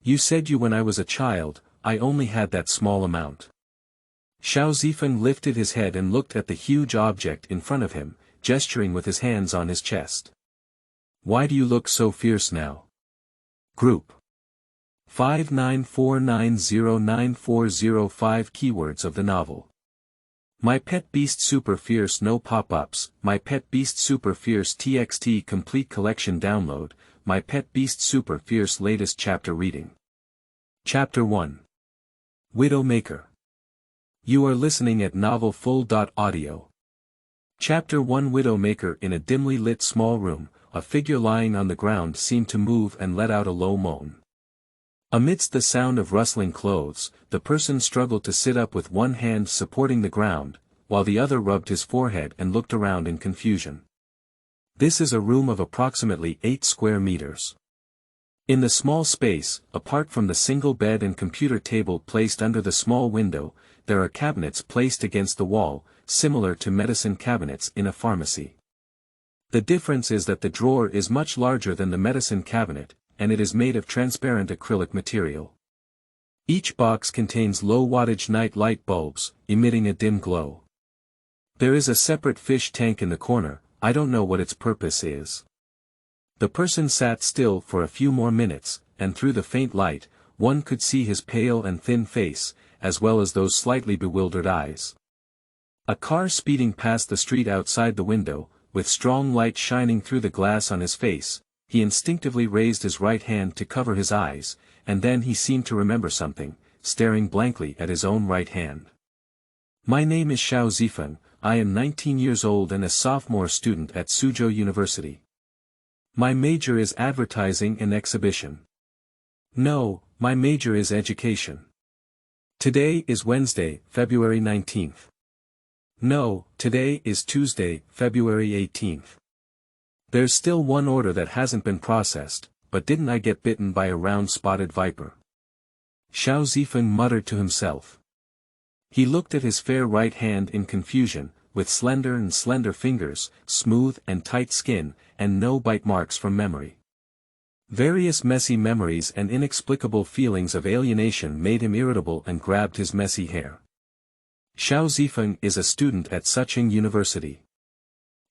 You said you when I was a child, I only had that small amount. Shao Zifeng lifted his head and looked at the huge object in front of him, gesturing with his hands on his chest. Why do you look so fierce now? Group 594909405 Keywords of the novel. My Pet Beast Super Fierce No Pop-Ups, My Pet Beast Super Fierce TXT Complete Collection Download, My Pet Beast Super Fierce Latest Chapter Reading. Chapter 1. Widowmaker. You are listening at novelfull.audio. Chapter 1. Widowmaker. In a dimly lit small room, a figure lying on the ground seemed to move and let out a low moan. Amidst the sound of rustling clothes, the person struggled to sit up with one hand supporting the ground, while the other rubbed his forehead and looked around in confusion. This is a room of approximately 8 square meters. In the small space, apart from the single bed and computer table placed under the small window, there are cabinets placed against the wall, similar to medicine cabinets in a pharmacy. The difference is that the drawer is much larger than the medicine cabinet, and it is made of transparent acrylic material. Each box contains low-wattage night light bulbs, emitting a dim glow. There is a separate fish tank in the corner. I don't know what its purpose is. The person sat still for a few more minutes, and through the faint light, one could see his pale and thin face, as well as those slightly bewildered eyes. A car speeding past the street outside the window, with strong light shining through the glass on his face, he instinctively raised his right hand to cover his eyes, and then he seemed to remember something, staring blankly at his own right hand. My name is Shao Zifeng, I am 19 years old and a sophomore student at Suzhou University. My major is advertising and exhibition. No, my major is education. Today is Wednesday, February 19th. No, today is Tuesday, February 18th. There's still one order that hasn't been processed, but didn't I get bitten by a round spotted viper? Shao Zifeng muttered to himself. He looked at his fair right hand in confusion, with slender fingers, smooth and tight skin, and no bite marks from memory. Various messy memories and inexplicable feelings of alienation made him irritable and grabbed his messy hair. Shao Zifeng is a student at Suzhou University.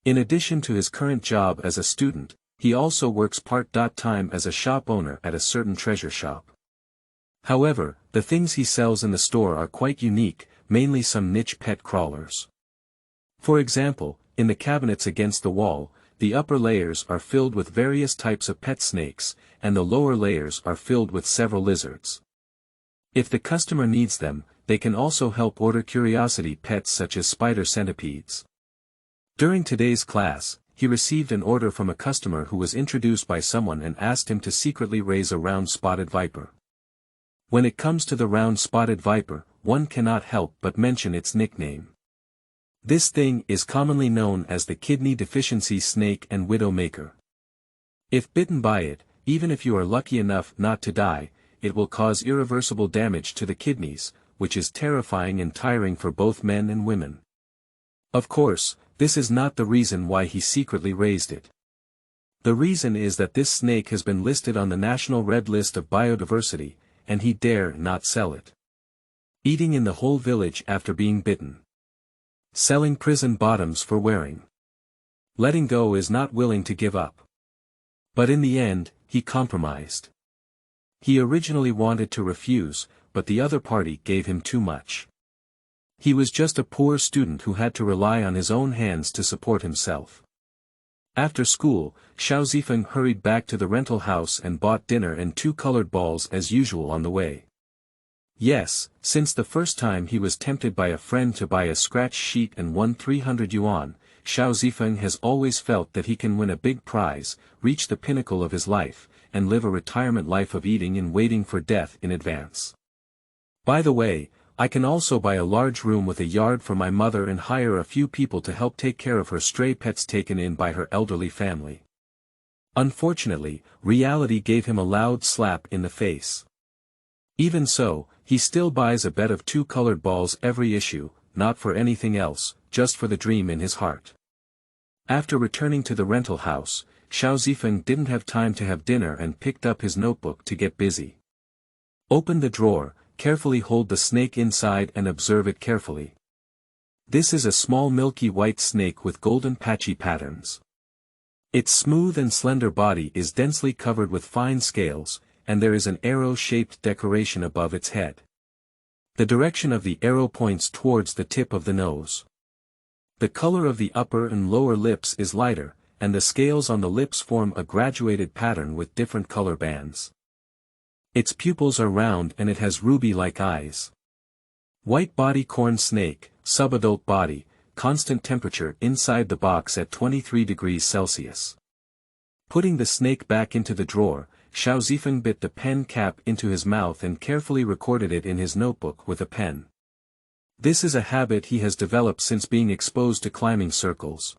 In addition to his current job as a student, he also works part-time as a shop owner at a certain treasure shop. However, the things he sells in the store are quite unique, mainly some niche pet crawlers. For example, in the cabinets against the wall, the upper layers are filled with various types of pet snakes, and the lower layers are filled with several lizards. If the customer needs them, they can also help order curiosity pets such as spider centipedes. During today's class, he received an order from a customer who was introduced by someone and asked him to secretly raise a round spotted viper. When it comes to the round spotted viper, one cannot help but mention its nickname. This thing is commonly known as the kidney deficiency snake and widowmaker. If bitten by it, even if you are lucky enough not to die, it will cause irreversible damage to the kidneys, which is terrifying and tiring for both men and women. Of course, this is not the reason why he secretly raised it. The reason is that this snake has been listed on the National Red List of Biodiversity, and he dare not sell it. Eating in the whole village after being bitten. Selling prison bottoms for wearing. Letting go is not willing to give up. But in the end, he compromised. He originally wanted to refuse, but the other party gave him too much. He was just a poor student who had to rely on his own hands to support himself. After school, Shao Zifeng hurried back to the rental house and bought dinner and 2 colored balls as usual on the way. Yes, since the first time he was tempted by a friend to buy a scratch sheet and won 300 yuan, Shao Zifeng has always felt that he can win a big prize, reach the pinnacle of his life, and live a retirement life of eating and waiting for death in advance. By the way, I can also buy a large room with a yard for my mother and hire a few people to help take care of her stray pets taken in by her elderly family. Unfortunately, reality gave him a loud slap in the face. Even so, he still buys a bet of 2 colored balls every issue, not for anything else, just for the dream in his heart. After returning to the rental house, Shao Zifeng didn't have time to have dinner and picked up his notebook to get busy. Open the drawer, carefully hold the snake inside and observe it carefully. This is a small milky white snake with golden patchy patterns. Its smooth and slender body is densely covered with fine scales, and there is an arrow-shaped decoration above its head. The direction of the arrow points towards the tip of the nose. The color of the upper and lower lips is lighter, and the scales on the lips form a graduated pattern with different color bands. Its pupils are round and it has ruby-like eyes. White body corn snake, subadult body, constant temperature inside the box at 23 degrees Celsius. Putting the snake back into the drawer, Shao Zifeng bit the pen cap into his mouth and carefully recorded it in his notebook with a pen. This is a habit he has developed since being exposed to climbing circles.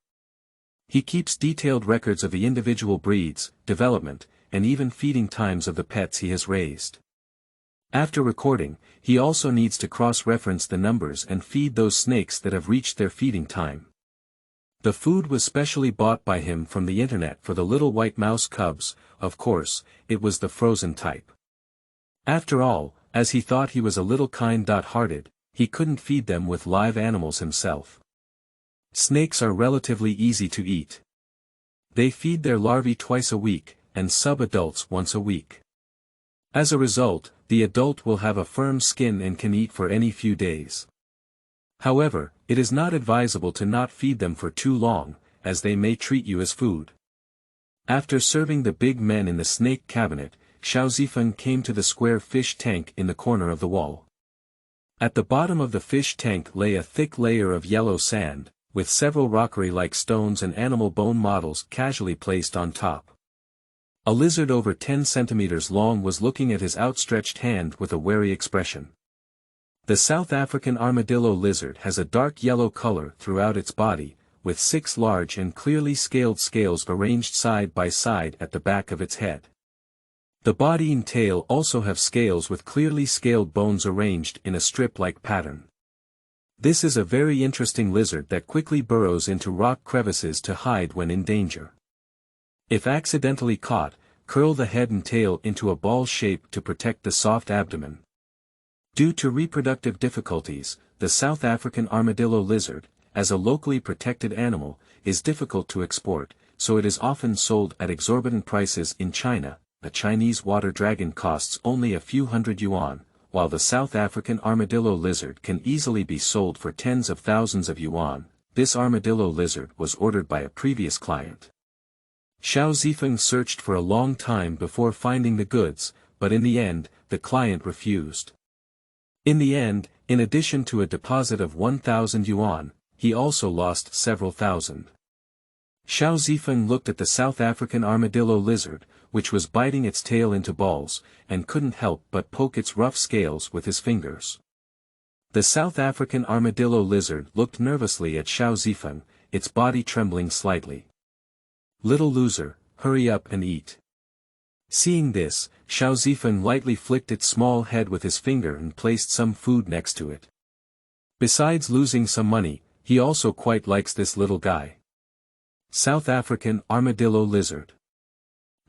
He keeps detailed records of the individual breeds, development, and even feeding times of the pets he has raised. After recording, he also needs to cross-reference the numbers and feed those snakes that have reached their feeding time. The food was specially bought by him from the internet for the little white mouse cubs. Of course, it was the frozen type. After all, as he thought he was a little kind-hearted, he couldn't feed them with live animals himself. Snakes are relatively easy to eat. They feed their larvae twice a week, and sub-adults once a week. As a result, the adult will have a firm skin and can eat for any few days. However, it is not advisable to not feed them for too long, as they may treat you as food. After serving the big men in the snake cabinet, Shao Zifeng came to the square fish tank in the corner of the wall. At the bottom of the fish tank lay a thick layer of yellow sand, with several rockery-like stones and animal bone models casually placed on top. A lizard over 10 centimeters long was looking at his outstretched hand with a wary expression. The South African armadillo lizard has a dark yellow color throughout its body, with 6 large and clearly scaled scales arranged side by side at the back of its head. The body and tail also have scales with clearly scaled bones arranged in a strip-like pattern. This is a very interesting lizard that quickly burrows into rock crevices to hide when in danger. If accidentally caught, curl the head and tail into a ball shape to protect the soft abdomen. Due to reproductive difficulties, the South African armadillo lizard, as a locally protected animal, is difficult to export, so it is often sold at exorbitant prices in China. A Chinese water dragon costs only a few hundred yuan, while the South African armadillo lizard can easily be sold for tens of thousands of yuan. This armadillo lizard was ordered by a previous client. Shao Zifeng searched for a long time before finding the goods, but in the end, the client refused. In the end, in addition to a deposit of 1,000 yuan, he also lost several thousand. Shao Zifeng looked at the South African armadillo lizard, which was biting its tail into balls, and couldn't help but poke its rough scales with his fingers. The South African armadillo lizard looked nervously at Shao Zifeng, its body trembling slightly. "Little loser, hurry up and eat." Seeing this, Shao Zifeng lightly flicked its small head with his finger and placed some food next to it. Besides losing some money, he also quite likes this little guy. South African armadillo lizard.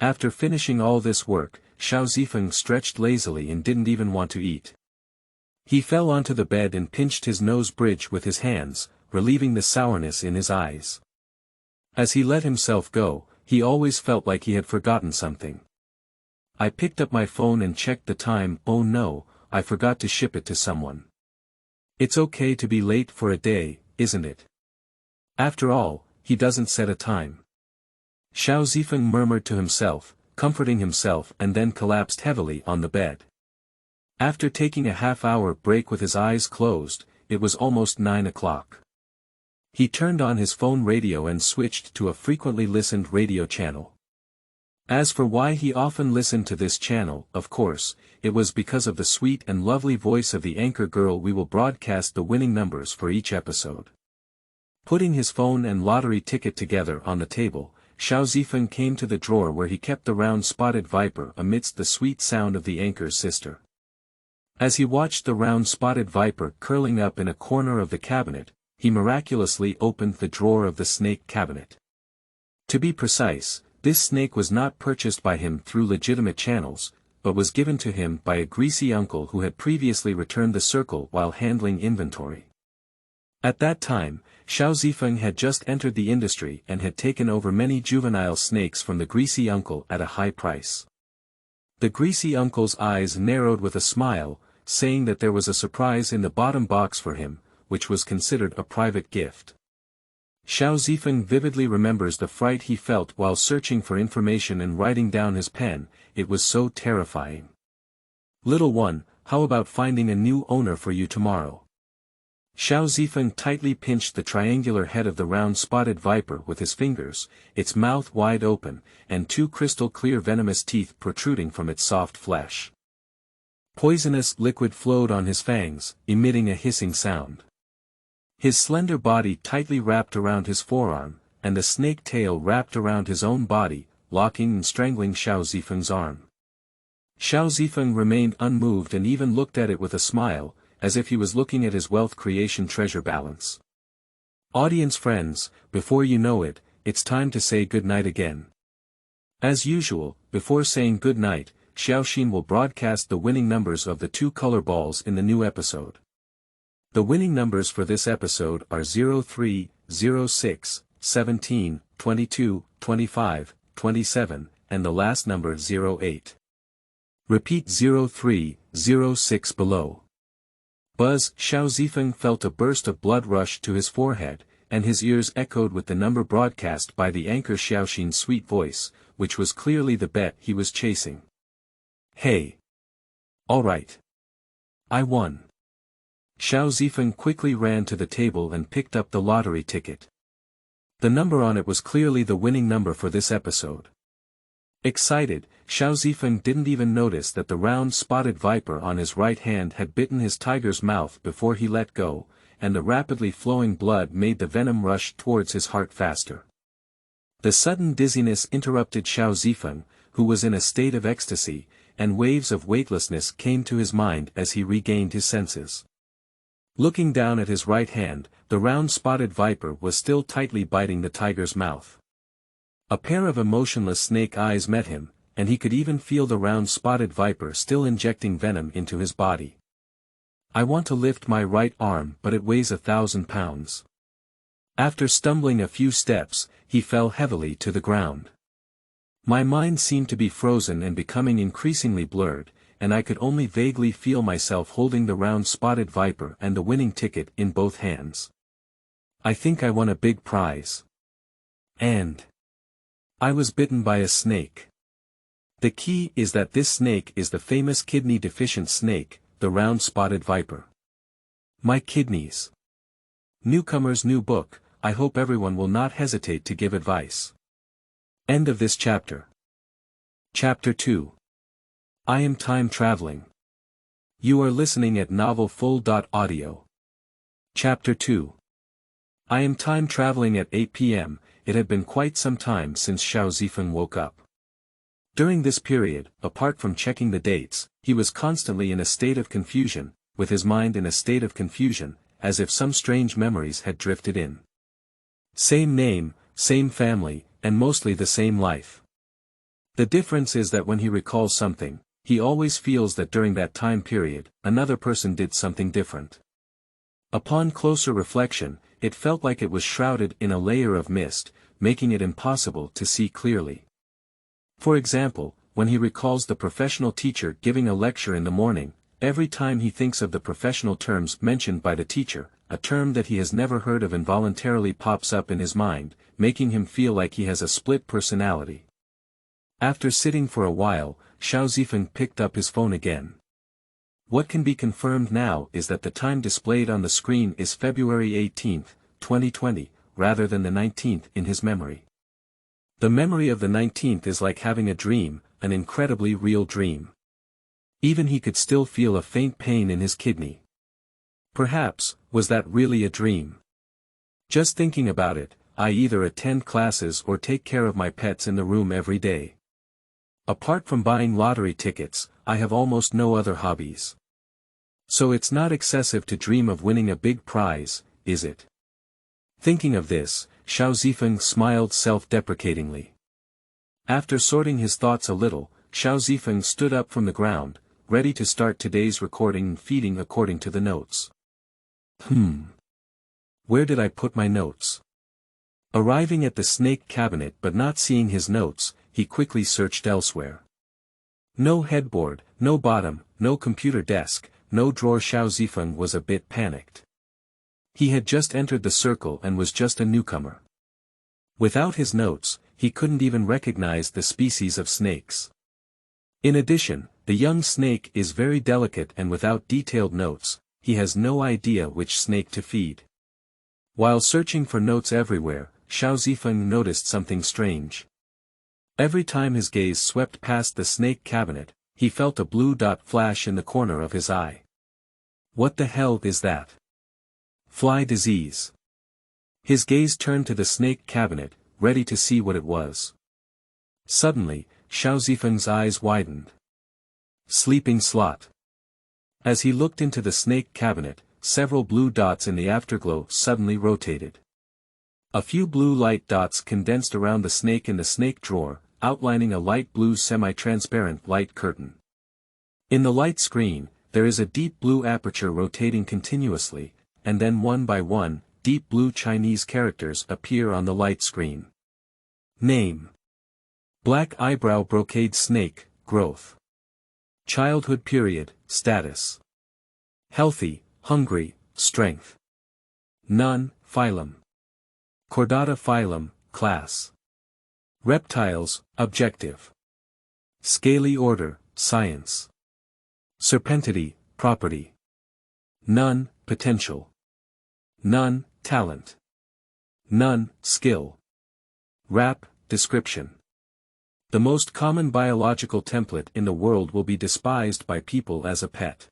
After finishing all this work, Shao Zifeng stretched lazily and didn't even want to eat. He fell onto the bed and pinched his nose bridge with his hands, relieving the sourness in his eyes. As he let himself go, he always felt like he had forgotten something. "I picked up my phone and checked the time. Oh no, I forgot to ship it to someone. It's okay to be late for a day, isn't it? After all, he doesn't set a time." Shao Zifeng murmured to himself, comforting himself, and then collapsed heavily on the bed. After taking a half-hour break with his eyes closed, it was almost 9 o'clock. He turned on his phone radio and switched to a frequently listened radio channel. As for why he often listened to this channel, of course, it was because of the sweet and lovely voice of the anchor girl. We will broadcast the winning numbers for each episode. Putting his phone and lottery ticket together on the table, Shao Zifeng came to the drawer where he kept the round spotted viper amidst the sweet sound of the anchor's sister. As he watched the round spotted viper curling up in a corner of the cabinet, he miraculously opened the drawer of the snake cabinet. To be precise, this snake was not purchased by him through legitimate channels, but was given to him by a greasy uncle who had previously returned the circle while handling inventory. At that time, Shao Zifeng had just entered the industry and had taken over many juvenile snakes from the greasy uncle at a high price. The greasy uncle's eyes narrowed with a smile, saying that there was a surprise in the bottom box for him, which was considered a private gift. Shao Zifeng vividly remembers the fright he felt while searching for information and writing down his pen. It was so terrifying. "Little one, how about finding a new owner for you tomorrow?" Shao Zifeng tightly pinched the triangular head of the round spotted viper with his fingers, its mouth wide open, and two crystal-clear venomous teeth protruding from its soft flesh. Poisonous liquid flowed on his fangs, emitting a hissing sound. His slender body tightly wrapped around his forearm, and the snake tail wrapped around his own body, locking and strangling Shao Zifeng's arm. Shao Zifeng remained unmoved and even looked at it with a smile, as if he was looking at his wealth creation treasure balance. Audience friends, before you know it, it's time to say good night again. As usual, before saying good night, Xiaoxin will broadcast the winning numbers of the two color balls in the new episode. The winning numbers for this episode are 03, 06, 17, 22, 25, 27, and the last number 08. Repeat 03, 06 below. Buzz. Shao Zifeng felt a burst of blood rush to his forehead, and his ears echoed with the number broadcast by the anchor Xiaoxin's sweet voice, which was clearly the bet he was chasing. "Hey! All right. I won." Shao Zifeng quickly ran to the table and picked up the lottery ticket. The number on it was clearly the winning number for this episode. Excited, Shao Zifeng didn't even notice that the round spotted viper on his right hand had bitten his tiger's mouth before he let go, and the rapidly flowing blood made the venom rush towards his heart faster. The sudden dizziness interrupted Shao Zifeng, who was in a state of ecstasy, and waves of weightlessness came to his mind as he regained his senses. Looking down at his right hand, the round spotted viper was still tightly biting the tiger's mouth. A pair of emotionless snake eyes met him, and he could even feel the round spotted viper still injecting venom into his body. "I want to lift my right arm, but it weighs 1,000 pounds. After stumbling a few steps, he fell heavily to the ground. My mind seemed to be frozen and becoming increasingly blurred, and I could only vaguely feel myself holding the round spotted viper and the winning ticket in both hands. I think I won a big prize. And I was bitten by a snake. The key is that this snake is the famous kidney-deficient snake, the round spotted viper. My kidneys." Newcomer's new book. I hope everyone will not hesitate to give advice. End of this chapter. Chapter 2. I am time traveling. You are listening at novelfull.audio. Chapter 2. I am time traveling at 8 p.m. It had been quite some time since Shao Zifeng woke up. During this period, apart from checking the dates, he was constantly in a state of confusion, with his mind in a state of confusion, as if some strange memories had drifted in. Same name, same family, and mostly the same life. The difference is that when he recalls something, he always feels that during that time period, another person did something different. Upon closer reflection, it felt like it was shrouded in a layer of mist, making it impossible to see clearly. For example, when he recalls the professional teacher giving a lecture in the morning, every time he thinks of the professional terms mentioned by the teacher, a term that he has never heard of involuntarily pops up in his mind, making him feel like he has a split personality. After sitting for a while, Shao Zifeng picked up his phone again. What can be confirmed now is that the time displayed on the screen is February 18, 2020, rather than the 19th in his memory. The memory of the 19th is like having a dream, an incredibly real dream. Even he could still feel a faint pain in his kidney. Perhaps, was that really a dream? Just thinking about it, I either attend classes or take care of my pets in the room every day. Apart from buying lottery tickets, I have almost no other hobbies. So it's not excessive to dream of winning a big prize, is it? Thinking of this, Shao Zifeng smiled self-deprecatingly. After sorting his thoughts a little, Shao Zifeng stood up from the ground, ready to start today's recording and feeding according to the notes. Where did I put my notes? Arriving at the snake cabinet but not seeing his notes, he quickly searched elsewhere. No headboard, no bottom, no computer desk, no drawer. Shao Zifeng was a bit panicked. He had just entered the circle and was just a newcomer. Without his notes, he couldn't even recognize the species of snakes. In addition, the young snake is very delicate and without detailed notes, he has no idea which snake to feed. While searching for notes everywhere, Shao Zifeng noticed something strange. Every time his gaze swept past the snake cabinet, he felt a blue dot flash in the corner of his eye. What the hell is that? Fly disease. His gaze turned to the snake cabinet, ready to see what it was. Suddenly, Shao Zifeng's eyes widened. Sleeping slot. As he looked into the snake cabinet, several blue dots in the afterglow suddenly rotated. A few blue light dots condensed around the snake in the snake drawer, outlining a light blue semi-transparent light curtain. In the light screen, there is a deep blue aperture rotating continuously, and then one by one, deep blue Chinese characters appear on the light screen. Name. Black eyebrow brocade snake, growth. Childhood period, status. Healthy, hungry, strength. None, phylum. Chordata phylum, class. Reptiles, objective. Scaly order, science. Serpentity, property. None, potential. None, talent. None, skill. Rap, description. The most common biological template in the world will be despised by people as a pet.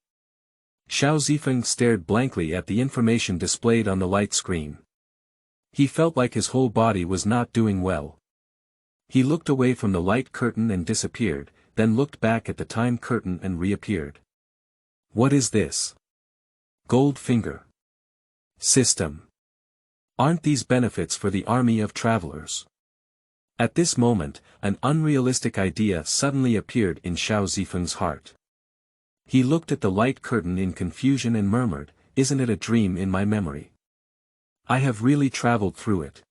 Shao Zifeng stared blankly at the information displayed on the light screen. He felt like his whole body was not doing well. He looked away from the light curtain and disappeared, then looked back at the time curtain and reappeared. What is this? Gold finger. System. Aren't these benefits for the army of travelers? At this moment, an unrealistic idea suddenly appeared in Shao Zifeng's heart. He looked at the light curtain in confusion and murmured, "Isn't it a dream in my memory? I have really traveled through it."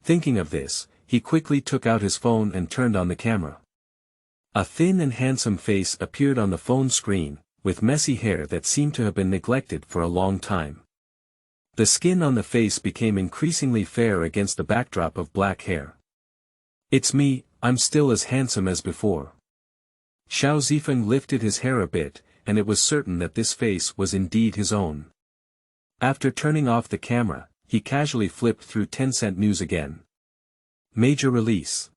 Thinking of this, he quickly took out his phone and turned on the camera. A thin and handsome face appeared on the phone screen, with messy hair that seemed to have been neglected for a long time. The skin on the face became increasingly fair against the backdrop of black hair. "It's me, I'm still as handsome as before." Shao Zifeng lifted his hair a bit, and it was certain that this face was indeed his own. After turning off the camera, he casually flipped through 10-cent news again. Major release.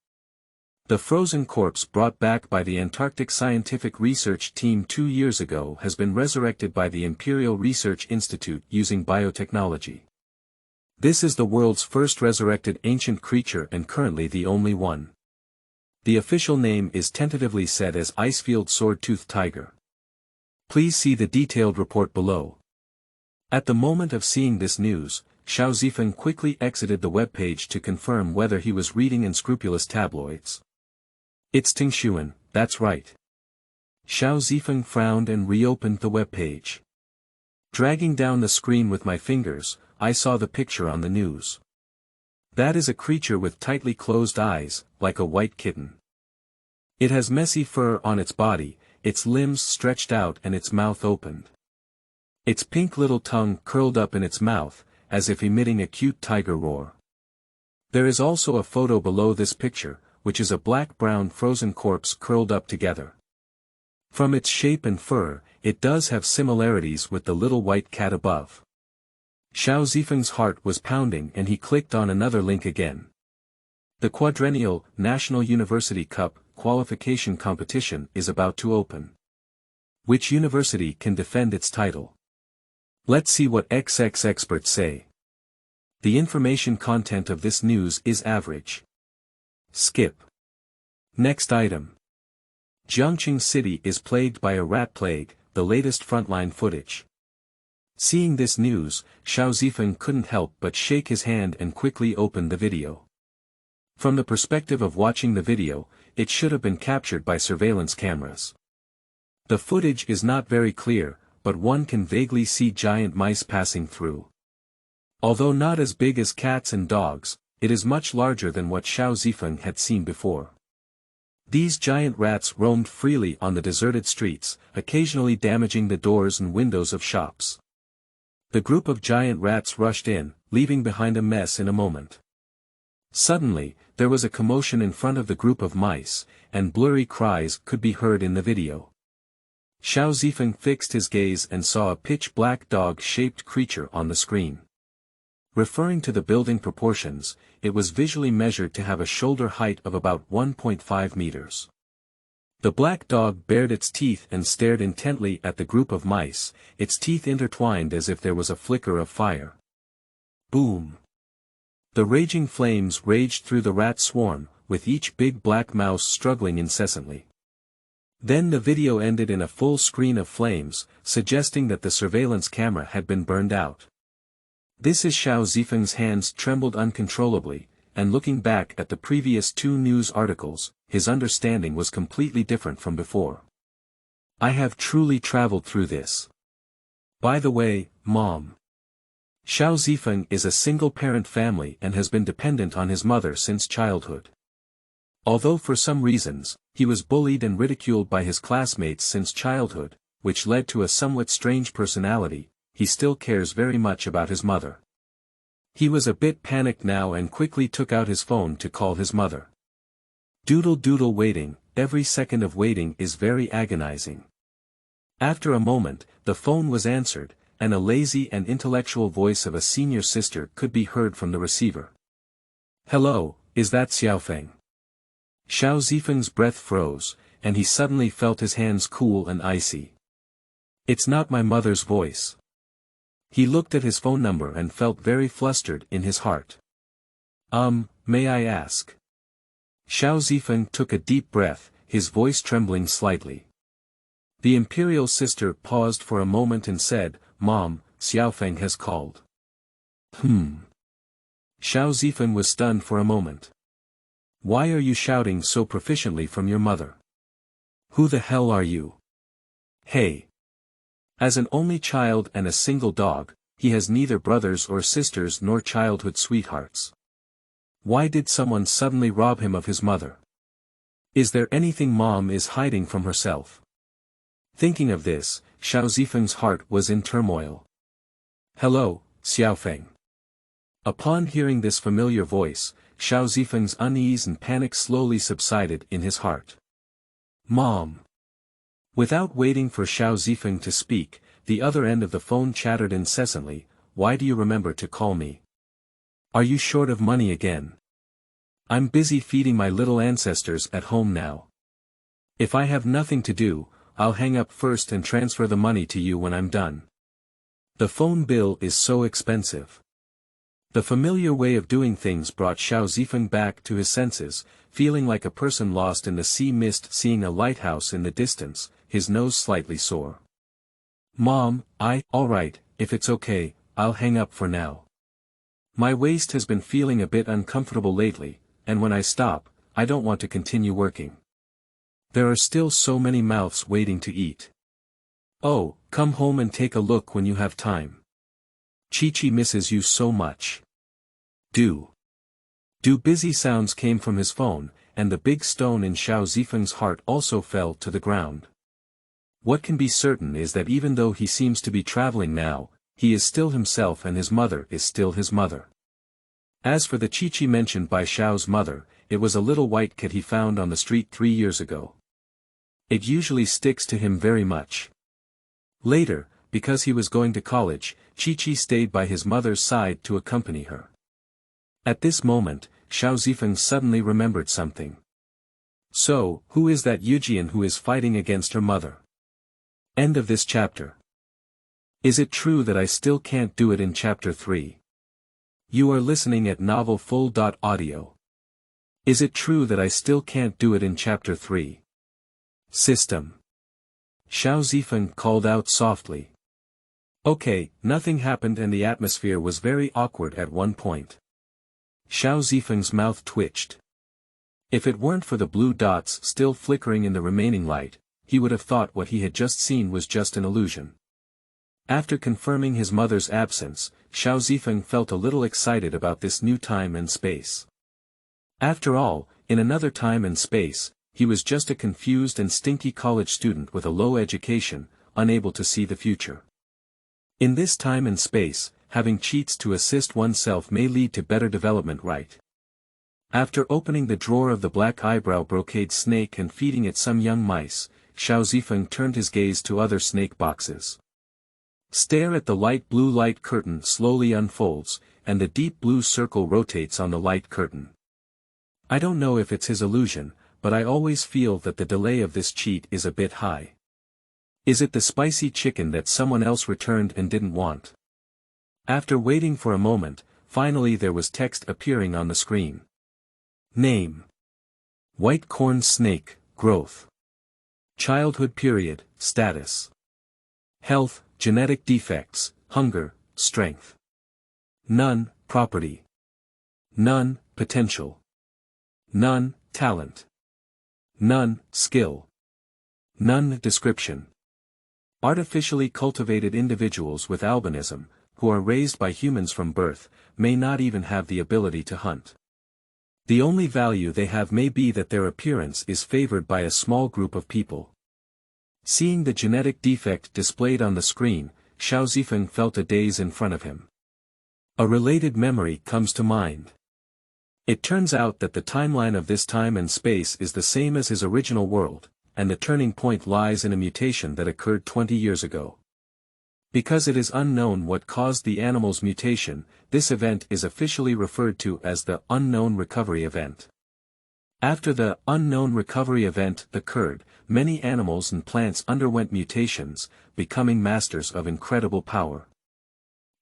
The frozen corpse brought back by the Antarctic Scientific Research Team 2 years ago has been resurrected by the Imperial Research Institute using biotechnology. This is the world's first resurrected ancient creature and currently the only one. The official name is tentatively set as Icefield sword-toothed tiger. Please see the detailed report below. At the moment of seeing this news, Shao Zifeng quickly exited the webpage to confirm whether he was reading unscrupulous tabloids. It's Tingshuan, that's right. Shao Zifeng frowned and reopened the webpage. Dragging down the screen with my fingers, I saw the picture on the news. That is a creature with tightly closed eyes, like a white kitten. It has messy fur on its body, its limbs stretched out and its mouth opened. Its pink little tongue curled up in its mouth, as if emitting a cute tiger roar. There is also a photo below this picture, which is a black-brown frozen corpse curled up together. From its shape and fur, it does have similarities with the little white cat above. Shao Zifeng's heart was pounding and he clicked on another link again. The quadrennial National University Cup qualification competition is about to open. Which university can defend its title? Let's see what XX experts say. The information content of this news is average. Skip. Next item. Jiangqing City is plagued by a rat plague, the latest frontline footage. Seeing this news, Shao Zifeng couldn't help but shake his hand and quickly opened the video. From the perspective of watching the video, it should have been captured by surveillance cameras. The footage is not very clear, but one can vaguely see giant mice passing through. Although not as big as cats and dogs, it is much larger than what Shao Zifeng had seen before. These giant rats roamed freely on the deserted streets, occasionally damaging the doors and windows of shops. The group of giant rats rushed in, leaving behind a mess in a moment. Suddenly, there was a commotion in front of the group of mice, and blurry cries could be heard in the video. Shao Zifeng fixed his gaze and saw a pitch-black dog-shaped creature on the screen. Referring to the building proportions, it was visually measured to have a shoulder height of about 1.5 meters. The black dog bared its teeth and stared intently at the group of mice, its teeth intertwined as if there was a flicker of fire. Boom! The raging flames raged through the rat swarm, with each big black mouse struggling incessantly. Then the video ended in a full screen of flames, suggesting that the surveillance camera had been burned out. This is Shao Zifeng's hands trembled uncontrollably, and looking back at the previous 2 news articles, his understanding was completely different from before. I have truly traveled through this. By the way, Mom. Shao Zifeng is a single-parent family and has been dependent on his mother since childhood. Although for some reasons, he was bullied and ridiculed by his classmates since childhood, which led to a somewhat strange personality, he still cares very much about his mother. He was a bit panicked now and quickly took out his phone to call his mother. Doodle waiting, every second of waiting is very agonizing. After a moment, the phone was answered, and a lazy and intellectual voice of a senior sister could be heard from the receiver. Hello, is that Xiaofeng? Shao Zifeng's breath froze, and he suddenly felt his hands cool and icy. It's not my mother's voice. He looked at his phone number and felt very flustered in his heart. May I ask? Shao Zifeng took a deep breath, his voice trembling slightly. The imperial sister paused for a moment and said, Mom, Xiaofeng has called. Shao Zifeng was stunned for a moment. Why are you shouting so proficiently from your mother? Who the hell are you? Hey. As an only child and a single dog, he has neither brothers or sisters nor childhood sweethearts. Why did someone suddenly rob him of his mother? Is there anything Mom is hiding from herself? Thinking of this, Shao Zifeng's heart was in turmoil. Hello, Xiaofeng. Upon hearing this familiar voice, Shao Zifeng's unease and panic slowly subsided in his heart. Mom. Without waiting for Shao Zifeng to speak, the other end of the phone chattered incessantly, Why do you remember to call me? Are you short of money again? I'm busy feeding my little ancestors at home now. If I have nothing to do, I'll hang up first and transfer the money to you when I'm done. The phone bill is so expensive. The familiar way of doing things brought Shao Zifeng back to his senses, feeling like a person lost in the sea mist seeing a lighthouse in the distance, his nose slightly sore. Mom, alright, if it's okay, I'll hang up for now. My waist has been feeling a bit uncomfortable lately, and when I stop, I don't want to continue working. There are still so many mouths waiting to eat. Oh, come home and take a look when you have time. Chi-Chi misses you so much. Do busy sounds came from his phone, and the big stone in Shao Zifeng's heart also fell to the ground. What can be certain is that even though he seems to be traveling now, he is still himself and his mother is still his mother. As for the Chi-Chi mentioned by Shao's mother, it was a little white cat he found on the street 3 years ago. It usually sticks to him very much. Later, because he was going to college, Chi-Chi stayed by his mother's side to accompany her. At this moment, Shao Zifeng suddenly remembered something. So, who is that Yujian who is fighting against her mother? End of this chapter. Is it true that I still can't do it in chapter 3? You are listening at novelfull.audio. Is it true that I still can't do it in chapter 3? System. Shao Zifeng called out softly. Okay, nothing happened and the atmosphere was very awkward at one point. Shao Zifeng's mouth twitched. If it weren't for the blue dots still flickering in the remaining light, he would have thought what he had just seen was just an illusion. After confirming his mother's absence, Shao Zifeng felt a little excited about this new time and space. After all, in another time and space, he was just a confused and stinky college student with a low education, unable to see the future. In this time and space, having cheats to assist oneself may lead to better development, right? After opening the drawer of the black eyebrow brocade snake and feeding it some young mice, Shao Zifeng turned his gaze to other snake boxes. Stare at the light blue light curtain slowly unfolds, and the deep blue circle rotates on the light curtain. I don't know if it's his illusion, but I always feel that the delay of this cheat is a bit high. Is it the spicy chicken that someone else returned and didn't want? After waiting for a moment, finally there was text appearing on the screen. Name: White corn snake, growth. Childhood period, status. Health, genetic defects, hunger, strength. None, property. None, potential. None, talent. None, skill. None, description. Artificially cultivated individuals with albinism, who are raised by humans from birth, may not even have the ability to hunt. The only value they have may be that their appearance is favored by a small group of people. Seeing the genetic defect displayed on the screen, Shao Zifeng felt a daze in front of him. A related memory comes to mind. It turns out that the timeline of this time and space is the same as his original world, and the turning point lies in a mutation that occurred 20 years ago. Because it is unknown what caused the animal's mutation, this event is officially referred to as the unknown recovery event. After the unknown recovery event occurred, many animals and plants underwent mutations, becoming masters of incredible power.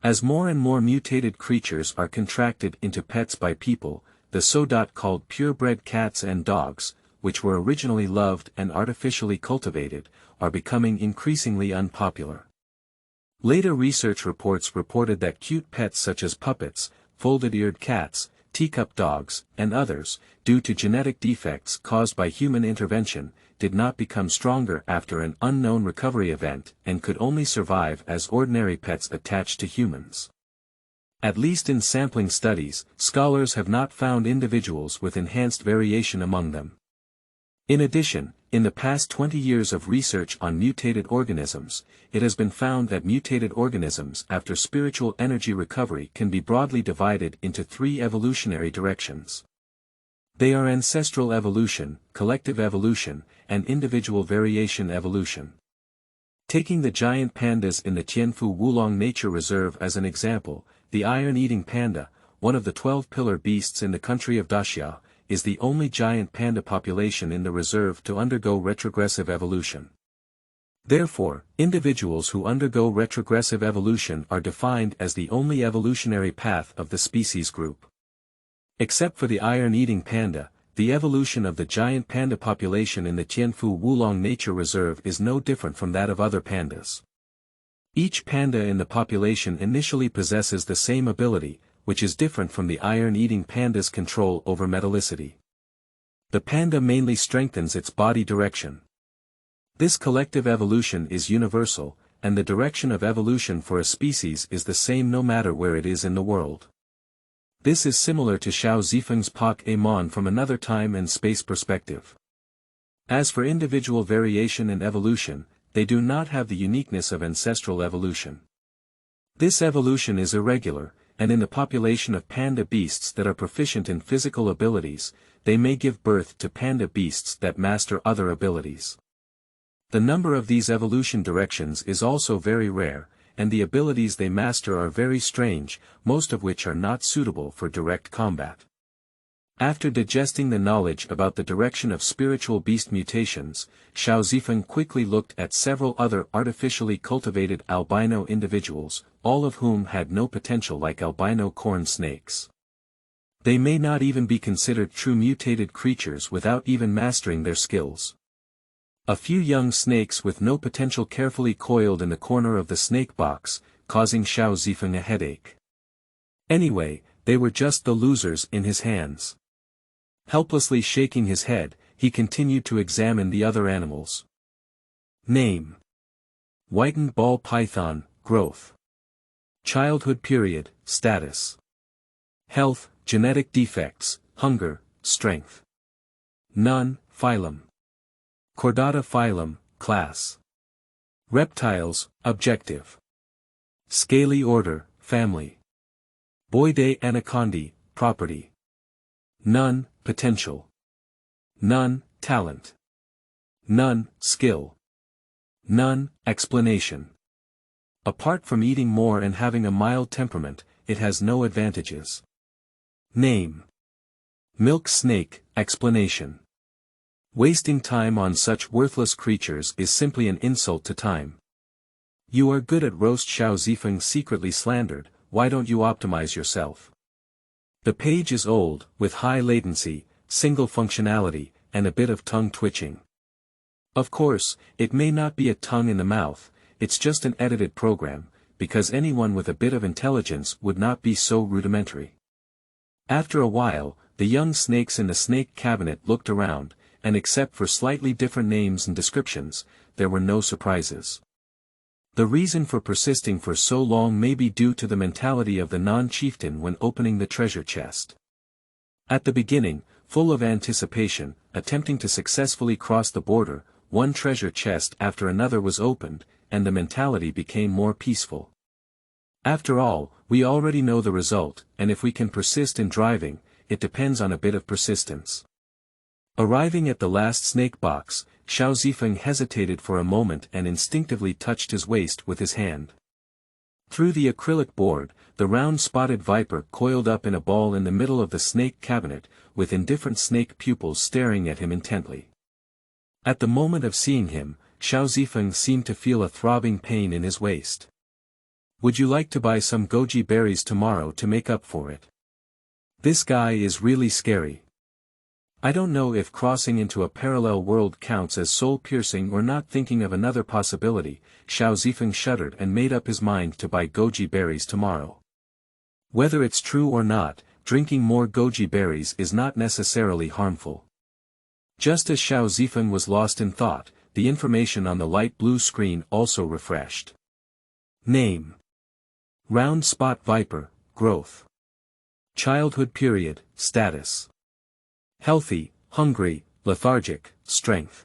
As more and more mutated creatures are contracted into pets by people, the so-called purebred cats and dogs, which were originally loved and artificially cultivated, are becoming increasingly unpopular. Later research reports reported that cute pets such as puppets, folded-eared cats, teacup dogs, and others, due to genetic defects caused by human intervention, did not become stronger after an unknown recovery event and could only survive as ordinary pets attached to humans. At least in sampling studies, scholars have not found individuals with enhanced variation among them. In addition, in the past 20 years of research on mutated organisms, it has been found that mutated organisms after spiritual energy recovery can be broadly divided into 3 evolutionary directions. They are ancestral evolution, collective evolution, and individual variation evolution. Taking the giant pandas in the Tianfu Wulong Nature Reserve as an example, the iron-eating panda, one of the 12 pillar beasts in the country of Daxia, is the only giant panda population in the reserve to undergo retrogressive evolution. Therefore, individuals who undergo retrogressive evolution are defined as the only evolutionary path of the species group. Except for the iron-eating panda, the evolution of the giant panda population in the Tianfu Wulong Nature Reserve is no different from that of other pandas. Each panda in the population initially possesses the same ability, which is different from the iron-eating panda's control over metallicity. The panda mainly strengthens its body direction. This collective evolution is universal, and the direction of evolution for a species is the same no matter where it is in the world. This is similar to Shao Zifeng's Pak-a-mon from another time and space perspective. As for individual variation and evolution, they do not have the uniqueness of ancestral evolution. This evolution is irregular, and in the population of panda beasts that are proficient in physical abilities, they may give birth to panda beasts that master other abilities. The number of these evolution directions is also very rare, and the abilities they master are very strange, most of which are not suitable for direct combat. After digesting the knowledge about the direction of spiritual beast mutations, Shao Zifeng quickly looked at several other artificially cultivated albino individuals, all of whom had no potential like albino corn snakes. They may not even be considered true mutated creatures without even mastering their skills. A few young snakes with no potential carefully coiled in the corner of the snake box, causing Shao Zifeng a headache. Anyway, they were just the losers in his hands. Helplessly shaking his head, he continued to examine the other animals. Name: Whitened ball python, growth. Childhood period, status. Health, genetic defects, hunger, strength. None, phylum. Chordata phylum, class. Reptiles, objective. Scaly order, family. Boidae anacondae, property. None, potential. None, talent. None, skill. None, explanation. Apart from eating more and having a mild temperament, it has no advantages. Name: Milk snake, explanation. Wasting time on such worthless creatures is simply an insult to time. You are good at roast, Shao Zifeng secretly slandered, why don't you optimize yourself? The page is old, with high latency, single functionality, and a bit of tongue twitching. Of course, it may not be a tongue in the mouth, it's just an edited program, because anyone with a bit of intelligence would not be so rudimentary. After a while, the young snakes in the snake cabinet looked around, and except for slightly different names and descriptions, there were no surprises. The reason for persisting for so long may be due to the mentality of the non-chieftain when opening the treasure chest. At the beginning, full of anticipation, attempting to successfully cross the border, one treasure chest after another was opened, and the mentality became more peaceful. After all, we already know the result, and if we can persist in driving, it depends on a bit of persistence. Arriving at the last snake box, Shao Zifeng hesitated for a moment and instinctively touched his waist with his hand. Through the acrylic board, the round spotted viper coiled up in a ball in the middle of the snake cabinet, with indifferent snake pupils staring at him intently. At the moment of seeing him, Shao Zifeng seemed to feel a throbbing pain in his waist. Would you like to buy some goji berries tomorrow to make up for it? This guy is really scary. I don't know if crossing into a parallel world counts as soul-piercing or not. Thinking of another possibility, Shao Zifeng shuddered and made up his mind to buy goji berries tomorrow. Whether it's true or not, drinking more goji berries is not necessarily harmful. Just as Shao Zifeng was lost in thought, the information on the light blue screen also refreshed. Name: Round spot viper, growth. Childhood period, status. Healthy, hungry, lethargic, strength.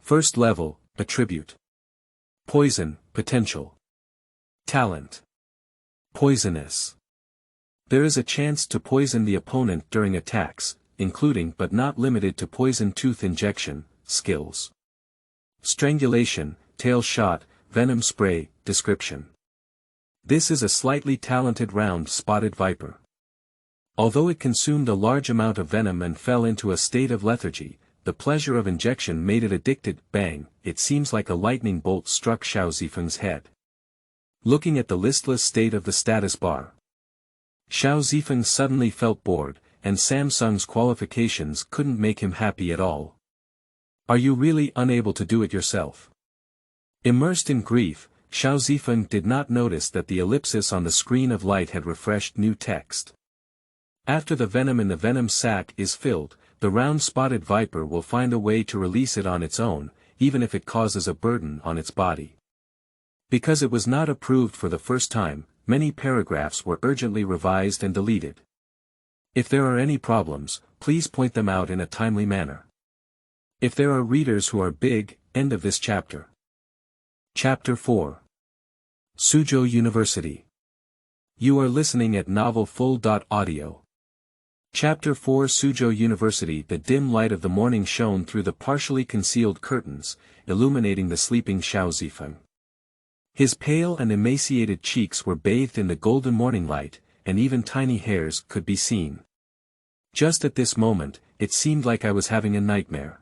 First level, attribute. Poison, potential. Talent. Poisonous. There is a chance to poison the opponent during attacks, including but not limited to poison tooth injection, skills. Strangulation, tail shot, venom spray, description. This is a slightly talented round spotted viper. Although it consumed a large amount of venom and fell into a state of lethargy, the pleasure of injection made it addicted. Bang, it seems like a lightning bolt struck Shao Zifeng's head. Looking at the listless state of the status bar, Shao Zifeng suddenly felt bored, and Samsung's qualifications couldn't make him happy at all. Are you really unable to do it yourself? Immersed in grief, Shao Zifeng did not notice that the ellipsis on the screen of light had refreshed new text. After the venom in the venom sac is filled, the round spotted viper will find a way to release it on its own, even if it causes a burden on its body. Because it was not approved for the first time, many paragraphs were urgently revised and deleted. If there are any problems, please point them out in a timely manner. If there are readers who are big, end of this chapter. Chapter 4. Suzhou University. You are listening at novelfull.audio. Chapter 4 Suzhou University. The dim light of the morning shone through the partially concealed curtains, illuminating the sleeping Shao Zifeng. His pale and emaciated cheeks were bathed in the golden morning light, and even tiny hairs could be seen. Just at this moment, it seemed like I was having a nightmare.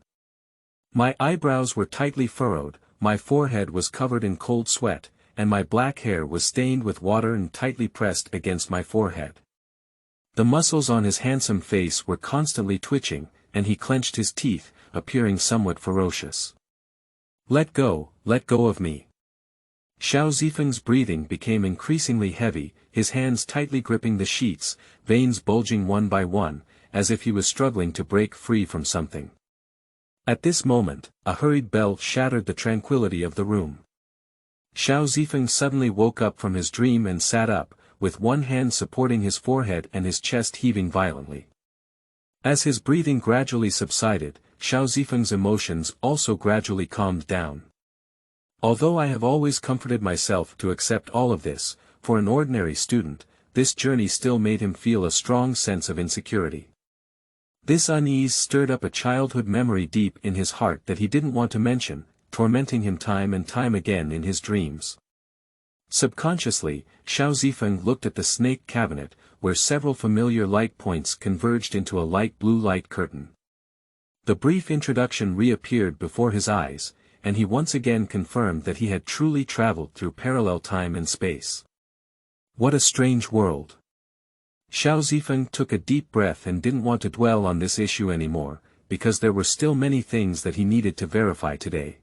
My eyebrows were tightly furrowed, my forehead was covered in cold sweat, and my black hair was stained with water and tightly pressed against my forehead. The muscles on his handsome face were constantly twitching, and he clenched his teeth, appearing somewhat ferocious. Let go of me. Shao Zifeng's breathing became increasingly heavy, his hands tightly gripping the sheets, veins bulging one by one, as if he was struggling to break free from something. At this moment, a hurried bell shattered the tranquility of the room. Shao Zifeng suddenly woke up from his dream and sat up, with one hand supporting his forehead and his chest heaving violently. As his breathing gradually subsided, Shao Zifeng's emotions also gradually calmed down. Although I have always comforted myself to accept all of this, for an ordinary student, this journey still made him feel a strong sense of insecurity. This unease stirred up a childhood memory deep in his heart that he didn't want to mention, tormenting him time and time again in his dreams. Subconsciously, Shao Zifeng looked at the snake cabinet, where several familiar light points converged into a light blue light curtain. The brief introduction reappeared before his eyes, and he once again confirmed that he had truly traveled through parallel time and space. What a strange world. Shao Zifeng took a deep breath and didn't want to dwell on this issue anymore, because there were still many things that he needed to verify today.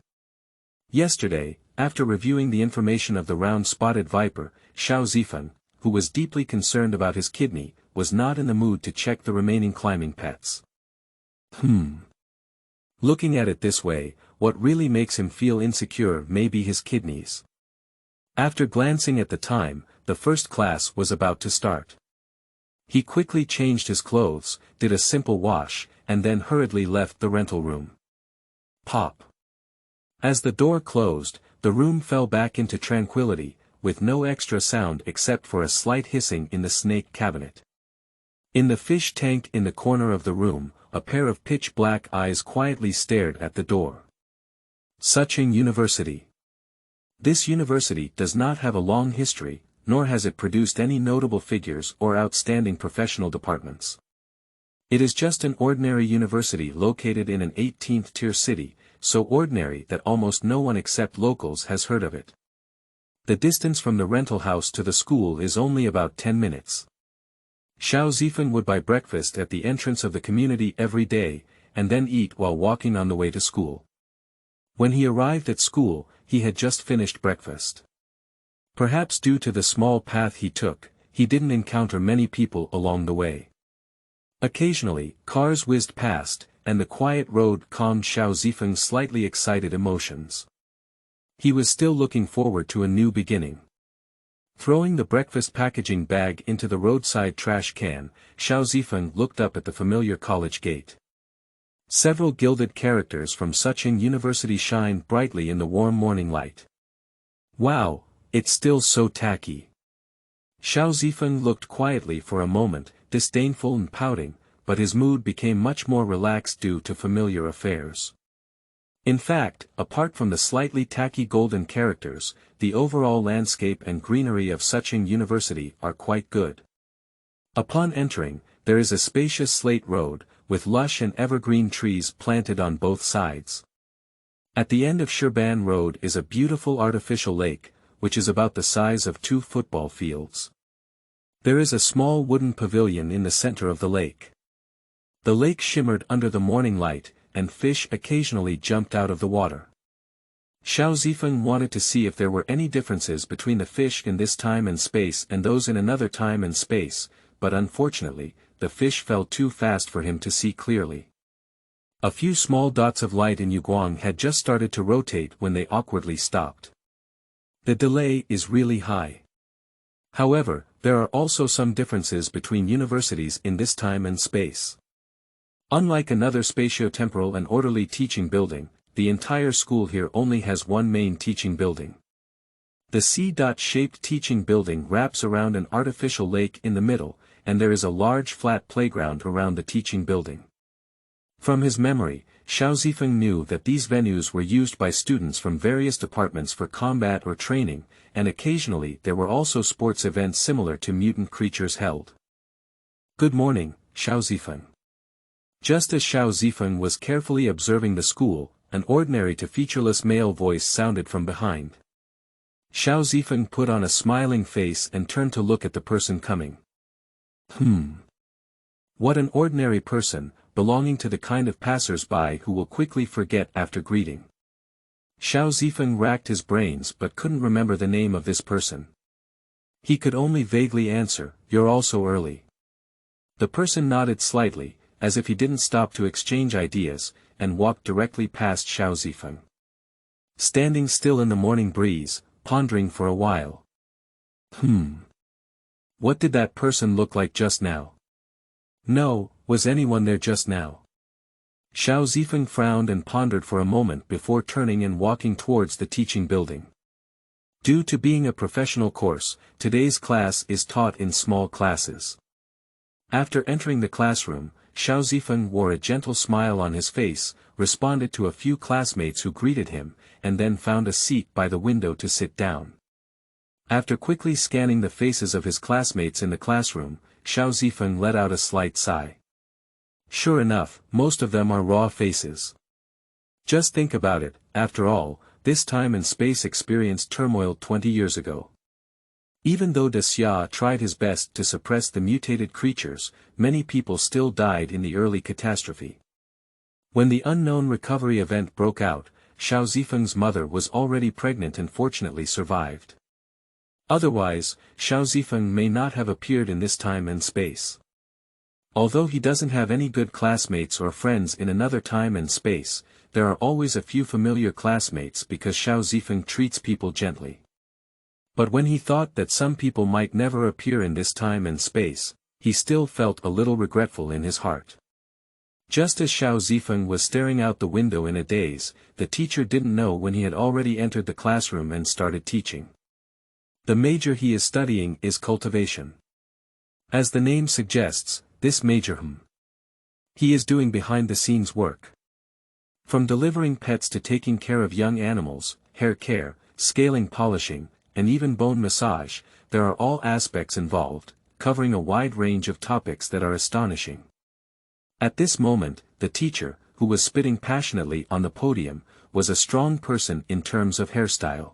Yesterday, after reviewing the information of the round-spotted viper, Shao Zifeng, who was deeply concerned about his kidney, was not in the mood to check the remaining climbing pets. Looking at it this way, what really makes him feel insecure may be his kidneys. After glancing at the time, the first class was about to start. He quickly changed his clothes, did a simple wash, and then hurriedly left the rental room. Pop. As the door closed, the room fell back into tranquility, with no extra sound except for a slight hissing in the snake cabinet. In the fish tank in the corner of the room, a pair of pitch-black eyes quietly stared at the door. Suzhou University. This university does not have a long history, nor has it produced any notable figures or outstanding professional departments. It is just an ordinary university located in an 18th-tier city, so ordinary that almost no one except locals has heard of it. The distance from the rental house to the school is only about 10 minutes. Shao Zifeng would buy breakfast at the entrance of the community every day, and then eat while walking on the way to school. When he arrived at school, he had just finished breakfast. Perhaps due to the small path he took, he didn't encounter many people along the way. Occasionally, cars whizzed past, and the quiet road calmed Shao Zifeng's slightly excited emotions. He was still looking forward to a new beginning. Throwing the breakfast packaging bag into the roadside trash can, Shao Zifeng looked up at the familiar college gate. Several gilded characters from Suzhou University shined brightly in the warm morning light. Wow, it's still so tacky. Shao Zifeng looked quietly for a moment, disdainful and pouting, but his mood became much more relaxed due to familiar affairs. In fact, apart from the slightly tacky golden characters, the overall landscape and greenery of Suzhou University are quite good. Upon entering, there is a spacious slate road, with lush and evergreen trees planted on both sides. At the end of Shirban Road is a beautiful artificial lake, which is about the size of 2 football fields. There is a small wooden pavilion in the center of the lake. The lake shimmered under the morning light, and fish occasionally jumped out of the water. Shao Zifeng wanted to see if there were any differences between the fish in this time and space and those in another time and space, but unfortunately, the fish fell too fast for him to see clearly. A few small dots of light in Yuguang had just started to rotate when they awkwardly stopped. The delay is really high. However, there are also some differences between universities in this time and space. Unlike another spatio-temporal and orderly teaching building, the entire school here only has one main teaching building. The C-shaped teaching building wraps around an artificial lake in the middle, and there is a large flat playground around the teaching building. From his memory, Shao Zifeng knew that these venues were used by students from various departments for combat or training, and occasionally there were also sports events similar to mutant creatures held. Good morning, Shao Zifeng. Just as Shao Zifeng was carefully observing the school, an ordinary to featureless male voice sounded from behind. Shao Zifeng put on a smiling face and turned to look at the person coming. What an ordinary person, belonging to the kind of passers-by who will quickly forget after greeting. Shao Zifeng racked his brains but couldn't remember the name of this person. He could only vaguely answer, "You're also early." The person nodded slightly, as if he didn't stop to exchange ideas, and walked directly past Shao Zifeng. Standing still in the morning breeze, pondering for a while. What did that person look like just now? No, was anyone there just now? Shao Zifeng frowned and pondered for a moment before turning and walking towards the teaching building. Due to being a professional course, today's class is taught in small classes. After entering the classroom, Shao Zifeng wore a gentle smile on his face, responded to a few classmates who greeted him, and then found a seat by the window to sit down. After quickly scanning the faces of his classmates in the classroom, Shao Zifeng let out a slight sigh. Sure enough, most of them are raw faces. Just think about it, after all, this time and space experienced turmoil 20 years ago. Even though Xia tried his best to suppress the mutated creatures, many people still died in the early catastrophe. When the unknown recovery event broke out, Shao Zifeng's mother was already pregnant and fortunately survived. Otherwise, Shao Zifeng may not have appeared in this time and space. Although he doesn't have any good classmates or friends in another time and space, there are always a few familiar classmates because Shao Zifeng treats people gently. But when he thought that some people might never appear in this time and space, he still felt a little regretful in his heart. Just as Shao Zifeng was staring out the window in a daze, the teacher didn't know when he had already entered the classroom and started teaching. The major he is studying is cultivation. As the name suggests, this major he is doing behind-the-scenes work. From delivering pets to taking care of young animals, hair care, scaling polishing, and even bone massage, there are all aspects involved, covering a wide range of topics that are astonishing. At this moment, the teacher, who was spitting passionately on the podium, was a strong person in terms of hairstyle.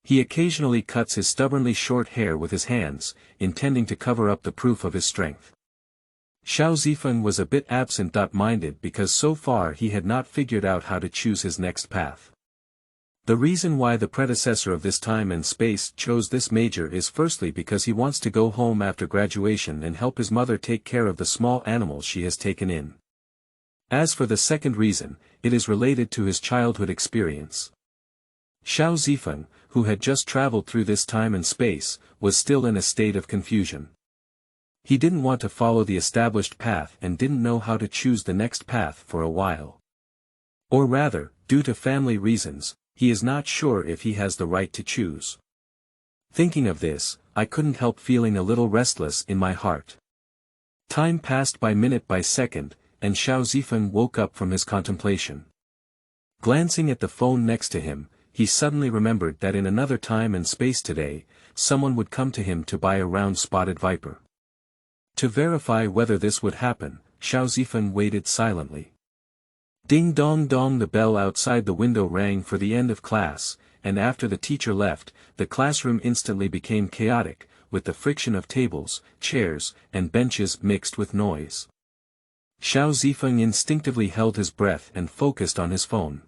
He occasionally cuts his stubbornly short hair with his hands, intending to cover up the proof of his strength. Shao Zifeng was a bit absent-minded because so far he had not figured out how to choose his next path. The reason why the predecessor of this time and space chose this major is firstly because he wants to go home after graduation and help his mother take care of the small animals she has taken in. As for the second reason, it is related to his childhood experience. Shao Zifeng, who had just traveled through this time and space, was still in a state of confusion. He didn't want to follow the established path and didn't know how to choose the next path for a while. Or rather, due to family reasons, he is not sure if he has the right to choose. Thinking of this, I couldn't help feeling a little restless in my heart. Time passed by minute by second, and Shao Zifeng woke up from his contemplation. Glancing at the phone next to him, he suddenly remembered that in another time and space today, someone would come to him to buy a round spotted viper. To verify whether this would happen, Shao Zifeng waited silently. Ding dong dong, the bell outside the window rang for the end of class, and after the teacher left, the classroom instantly became chaotic, with the friction of tables, chairs, and benches mixed with noise. Shao Zifeng instinctively held his breath and focused on his phone.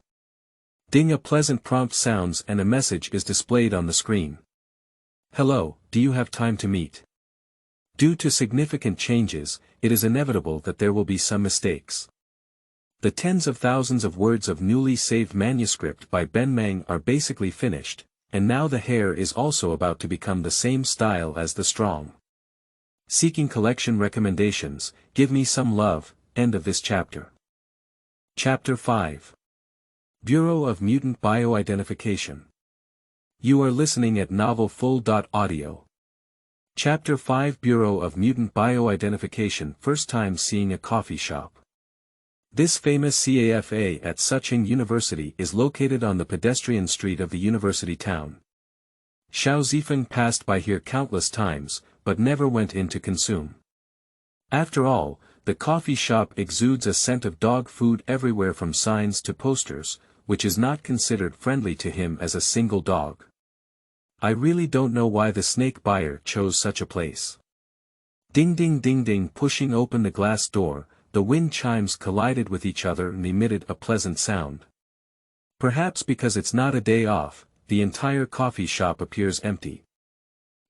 Ding, a pleasant prompt sounds and a message is displayed on the screen. Hello, do you have time to meet? Due to significant changes, it is inevitable that there will be some mistakes. The tens of thousands of words of newly saved manuscript by Ben Meng are basically finished, and now the hair is also about to become the same style as the strong. Seeking collection recommendations, give me some love, end of this chapter. Chapter 5. Bureau of Mutant Bioidentification. You are listening at novelfull.audio. Chapter 5, Bureau of Mutant Bioidentification. First time seeing a coffee shop. This famous cafe at Suzhou University is located on the pedestrian street of the university town. Shao Zifeng passed by here countless times, but never went in to consume. After all, the coffee shop exudes a scent of dog food everywhere from signs to posters, which is not considered friendly to him as a single dog. I really don't know why the snake buyer chose such a place. Ding ding ding ding, pushing open the glass door, the wind chimes collided with each other and emitted a pleasant sound. Perhaps because it's not a day off, the entire coffee shop appears empty.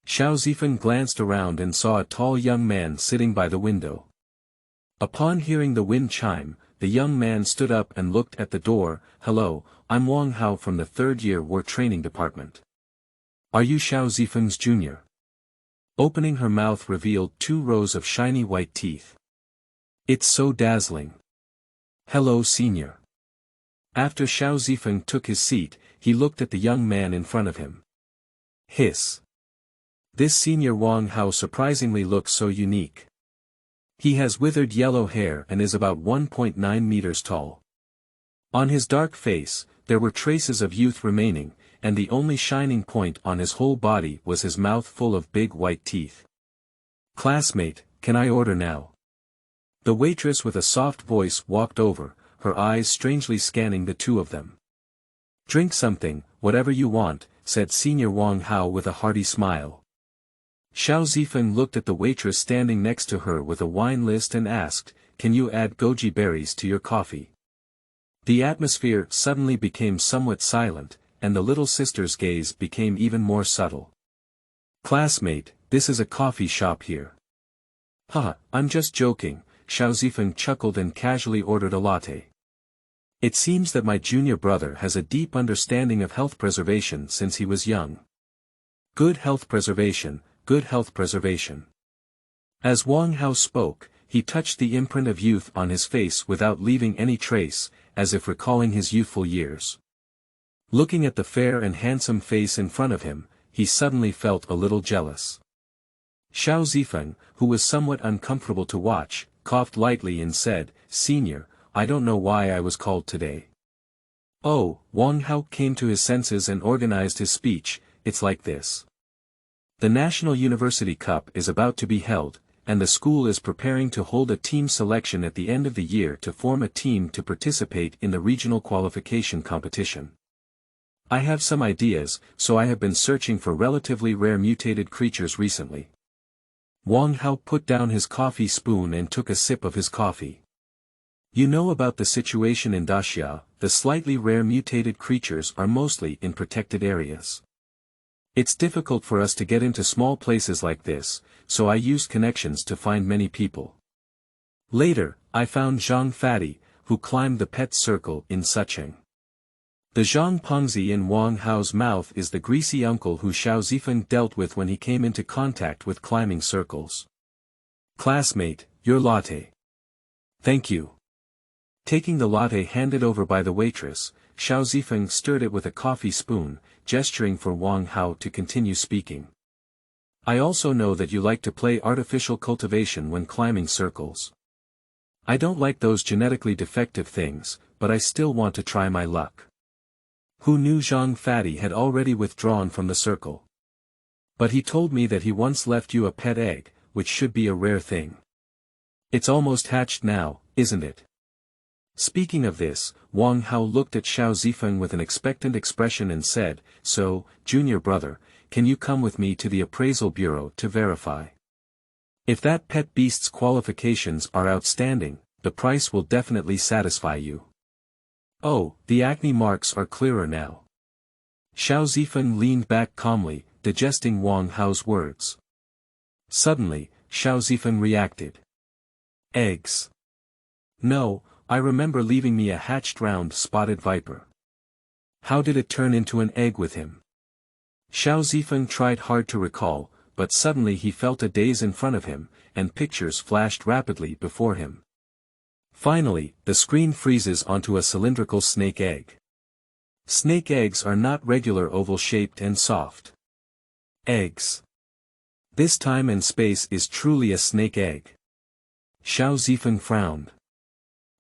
Shao Zifeng glanced around and saw a tall young man sitting by the window. Upon hearing the wind chime, the young man stood up and looked at the door. "Hello, I'm Wang Hao from the 3rd year war training department. Are you Shao Zifeng's junior?" Opening her mouth revealed 2 rows of shiny white teeth. "It's so dazzling." "Hello, senior." After Shao Zifeng took his seat, he looked at the young man in front of him. Hiss. This senior Wang Hao surprisingly looks so unique. He has withered yellow hair and is about 1.9 meters tall. On his dark face, there were traces of youth remaining, and the only shining point on his whole body was his mouth full of big white teeth. "Classmate, can I order now?" The waitress with a soft voice walked over, her eyes strangely scanning the two of them. "Drink something, whatever you want," said Senior Wang Hao with a hearty smile. Shao Zifeng looked at the waitress standing next to her with a wine list and asked, "Can you add goji berries to your coffee?" The atmosphere suddenly became somewhat silent, and the little sister's gaze became even more subtle. "Classmate, this is a coffee shop here." "Haha, I'm just joking," Shao Zifeng chuckled and casually ordered a latte. "It seems that my junior brother has a deep understanding of health preservation since he was young. Good health preservation, good health preservation." As Wang Hao spoke, he touched the imprint of youth on his face without leaving any trace, as if recalling his youthful years. Looking at the fair and handsome face in front of him, he suddenly felt a little jealous. Shao Zifeng, who was somewhat uncomfortable to watch, coughed lightly and said, "Senior, I don't know why I was called today." "Oh," Wang Hao came to his senses and organized his speech, "it's like this. The National University Cup is about to be held, and the school is preparing to hold a team selection at the end of the year to form a team to participate in the regional qualification competition. I have some ideas, so I have been searching for relatively rare mutated creatures recently." Wang Hao put down his coffee spoon and took a sip of his coffee. "You know about the situation in Daxia, the slightly rare mutated creatures are mostly in protected areas. It's difficult for us to get into small places like this, so I used connections to find many people. Later, I found Zhang Fatty, who climbed the pet circle in Sucheng. The Zhang Pengzi in Wang Hao's mouth is the greasy uncle who Shao Zifeng dealt with when he came into contact with climbing circles. Classmate, your latte." "Thank you." Taking the latte handed over by the waitress, Shao Zifeng stirred it with a coffee spoon, gesturing for Wang Hao to continue speaking. "I also know that you like to play artificial cultivation when climbing circles. I don't like those genetically defective things, but I still want to try my luck." Who knew Zhang Fatty had already withdrawn from the circle? "But he told me that he once left you a pet egg, which should be a rare thing. It's almost hatched now, isn't it?" Speaking of this, Wang Hao looked at Shao Zifeng with an expectant expression and said, "So, junior brother, can you come with me to the appraisal bureau to verify? If that pet beast's qualifications are outstanding, the price will definitely satisfy you." "Oh, the acne marks are clearer now." Shao Zifeng leaned back calmly, digesting Wang Hao's words. Suddenly, Shao Zifeng reacted. "Eggs. No, I remember leaving me a hatched round spotted viper. How did it turn into an egg with him?" Shao Zifeng tried hard to recall, but suddenly he felt a daze in front of him, and pictures flashed rapidly before him. Finally, the screen freezes onto a cylindrical snake egg. Snake eggs are not regular oval-shaped and soft. Eggs. This time and space is truly a snake egg. Shao Zifeng frowned.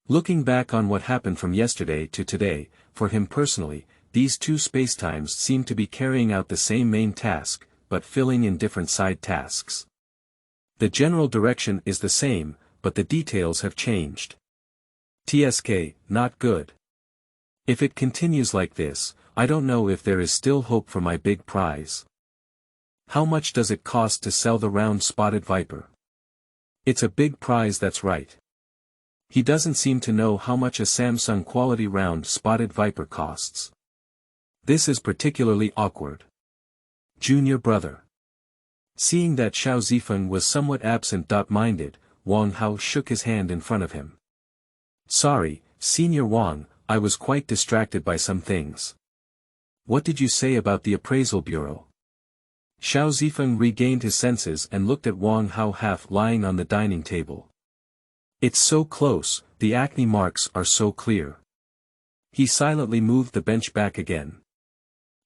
Looking back on what happened from yesterday to today, for him personally, these two spacetimes seem to be carrying out the same main task, but filling in different side tasks. The general direction is the same, but the details have changed. TSK, not good. If it continues like this, I don't know if there is still hope for my big prize. How much does it cost to sell the round spotted viper? It's a big prize, that's right. He doesn't seem to know how much a Samsung quality round spotted viper costs. This is particularly awkward. Junior brother. Seeing that Shao Zifeng was somewhat absent-minded, Wang Hao shook his hand in front of him. Sorry, Senior Wang, I was quite distracted by some things. What did you say about the appraisal bureau? Shao Zifeng regained his senses and looked at Wang Hao half lying on the dining table. It's so close, the acne marks are so clear. He silently moved the bench back again.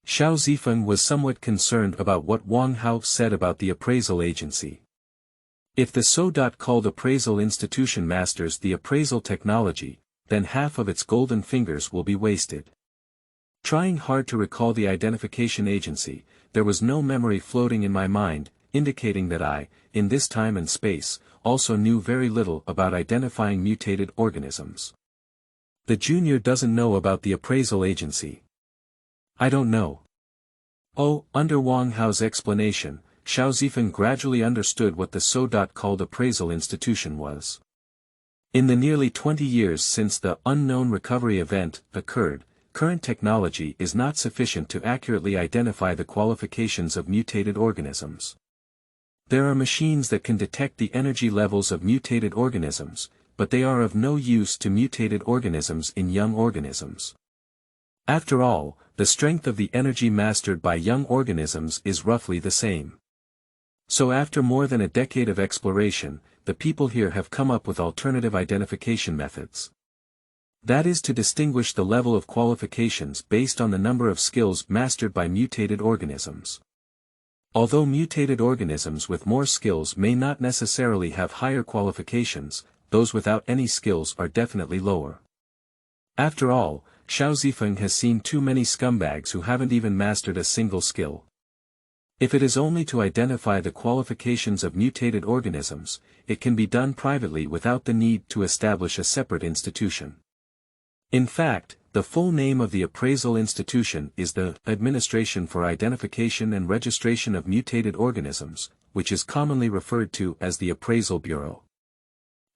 Shao Zifeng was somewhat concerned about what Wang Hao said about the appraisal agency. If the so-called appraisal institution masters the appraisal technology, then half of its golden fingers will be wasted. Trying hard to recall the identification agency, there was no memory floating in my mind, indicating that I, in this time and space, also knew very little about identifying mutated organisms. The junior doesn't know about the appraisal agency. I don't know. Oh, under Wang Hao's explanation, Shao Zifeng gradually understood what the so-called appraisal institution was. In the nearly 20 years since the unknown recovery event occurred, current technology is not sufficient to accurately identify the qualifications of mutated organisms. There are machines that can detect the energy levels of mutated organisms, but they are of no use to mutated organisms in young organisms. After all, the strength of the energy mastered by young organisms is roughly the same. So after more than a decade of exploration, the people here have come up with alternative identification methods. That is to distinguish the level of qualifications based on the number of skills mastered by mutated organisms. Although mutated organisms with more skills may not necessarily have higher qualifications, those without any skills are definitely lower. After all, Shao Zifeng has seen too many scumbags who haven't even mastered a single skill. If it is only to identify the qualifications of mutated organisms, it can be done privately without the need to establish a separate institution. In fact, the full name of the appraisal institution is the Administration for Identification and Registration of Mutated Organisms, which is commonly referred to as the Appraisal Bureau.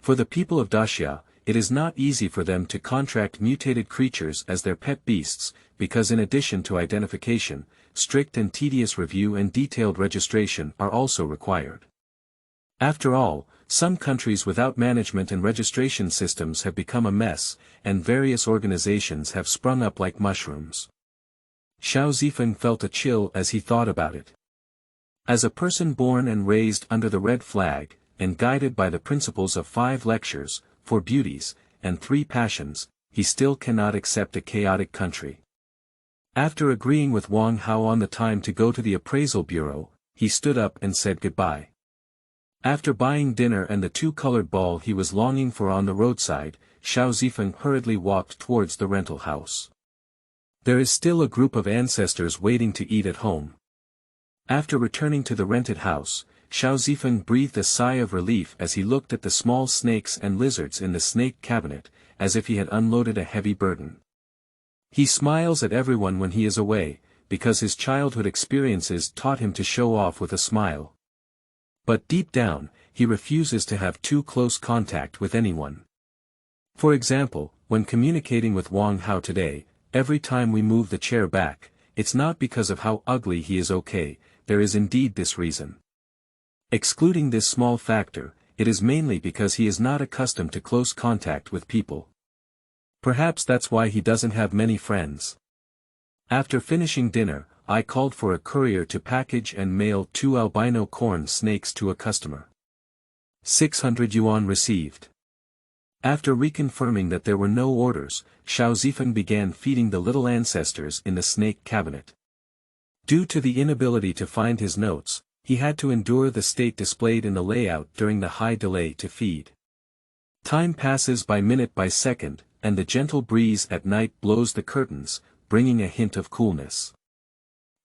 For the people of Daxia, it is not easy for them to contract mutated creatures as their pet beasts, because in addition to identification, strict and tedious review and detailed registration are also required. After all, some countries without management and registration systems have become a mess, and various organizations have sprung up like mushrooms. Shao Zifeng felt a chill as he thought about it. As a person born and raised under the red flag, and guided by the principles of 5 lectures, 4 beauties, and 3 passions, he still cannot accept a chaotic country. After agreeing with Wang Hao on the time to go to the appraisal bureau, he stood up and said goodbye. After buying dinner and the 2-colored ball he was longing for on the roadside, Shao Zifeng hurriedly walked towards the rental house. There is still a group of ancestors waiting to eat at home. After returning to the rented house, Shao Zifeng breathed a sigh of relief as he looked at the small snakes and lizards in the snake cabinet, as if he had unloaded a heavy burden. He smiles at everyone when he is away, because his childhood experiences taught him to show off with a smile. But deep down, he refuses to have too close contact with anyone. For example, when communicating with Wang Hao today, every time we move the chair back, it's not because of how ugly he is. Okay, there is indeed this reason. Excluding this small factor, it is mainly because he is not accustomed to close contact with people. Perhaps that's why he doesn't have many friends. After finishing dinner, I called for a courier to package and mail 2 albino corn snakes to a customer. 600 yuan received. After reconfirming that there were no orders, Shao Zifeng began feeding the little ancestors in the snake cabinet. Due to the inability to find his notes, he had to endure the state displayed in the layout during the high delay to feed. Time passes by minute by second, and the gentle breeze at night blows the curtains, bringing a hint of coolness.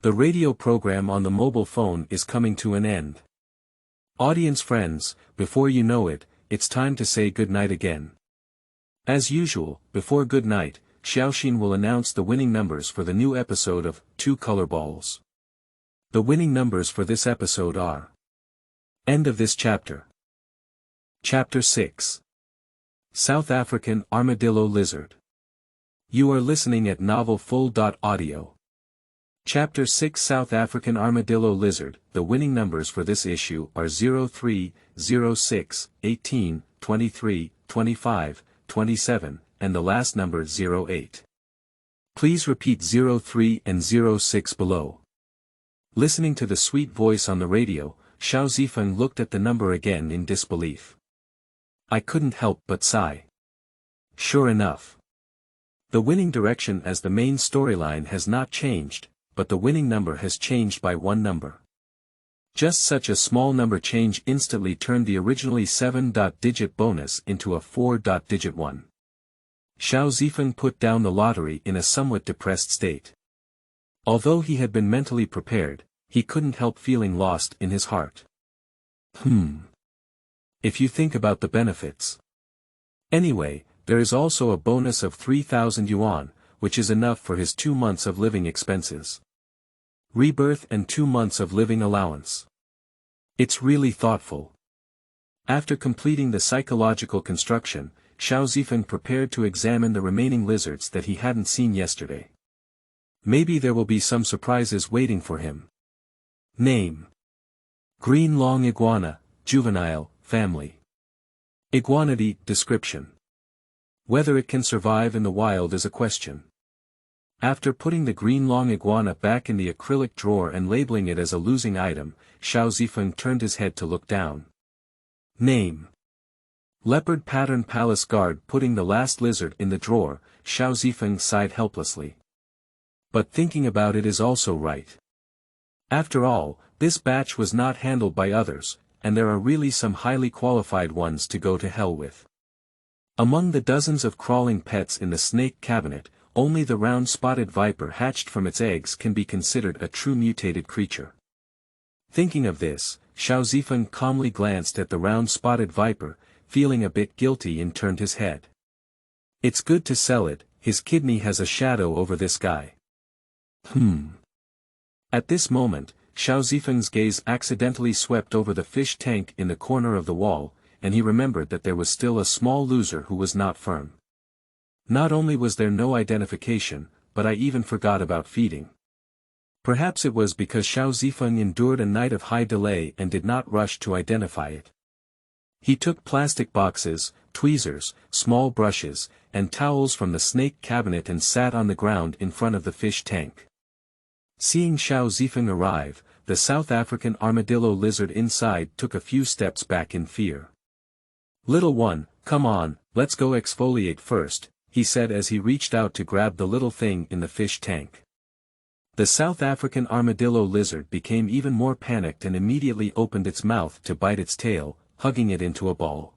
The radio program on the mobile phone is coming to an end. Audience friends, before you know it, it's time to say good night again. As usual, before good night, Xiaoxin will announce the winning numbers for the new episode of 2 Color Balls. The winning numbers for this episode are. End of this chapter. Chapter 6. South African Armadillo Lizard. You are listening at novelfull.audio. Chapter 6 South African Armadillo Lizard. The winning numbers for this issue are 03, 06, 18, 23, 25, 27, and the last number 08. Please repeat 03 and 06 below. Listening to the sweet voice on the radio, Shao Zifeng looked at the number again in disbelief. I couldn't help but sigh. Sure enough. The winning direction as the main storyline has not changed, but the winning number has changed by one number. Just such a small number change instantly turned the originally 7-digit bonus into a 4-digit one. Shao Zifeng put down the lottery in a somewhat depressed state. Although he had been mentally prepared, he couldn't help feeling lost in his heart. If you think about the benefits. Anyway, there is also a bonus of 3,000 yuan, which is enough for his 2 months of living expenses. Rebirth and 2 months of living allowance. It's really thoughtful. After completing the psychological construction, Shao Zifeng prepared to examine the remaining lizards that he hadn't seen yesterday. Maybe there will be some surprises waiting for him. Name. Green long iguana, juvenile, family. Iguanidae, description. Whether it can survive in the wild is a question. After putting the green long iguana back in the acrylic drawer and labeling it as a losing item, Shao Zifeng turned his head to look down. Name. Leopard pattern palace guard. Putting the last lizard in the drawer, Shao Zifeng sighed helplessly. But thinking about it is also right. After all, this batch was not handled by others, and there are really some highly qualified ones to go to hell with. Among the dozens of crawling pets in the snake cabinet, only the round-spotted viper hatched from its eggs can be considered a true mutated creature. Thinking of this, Shao Zifeng calmly glanced at the round-spotted viper, feeling a bit guilty, and turned his head. It's good to sell it, his kidney has a shadow over this guy. At this moment, Shao Zifeng's gaze accidentally swept over the fish tank in the corner of the wall, and he remembered that there was still a small loser who was not firm. Not only was there no identification, but I even forgot about feeding. Perhaps it was because Shao Zifeng endured a night of high delay and did not rush to identify it. He took plastic boxes, tweezers, small brushes, and towels from the snake cabinet and sat on the ground in front of the fish tank. Seeing Shao Zifeng arrive, the South African armadillo lizard inside took a few steps back in fear. Little one, come on, let's go exfoliate first, he said as he reached out to grab the little thing in the fish tank. The South African armadillo lizard became even more panicked and immediately opened its mouth to bite its tail, hugging it into a ball.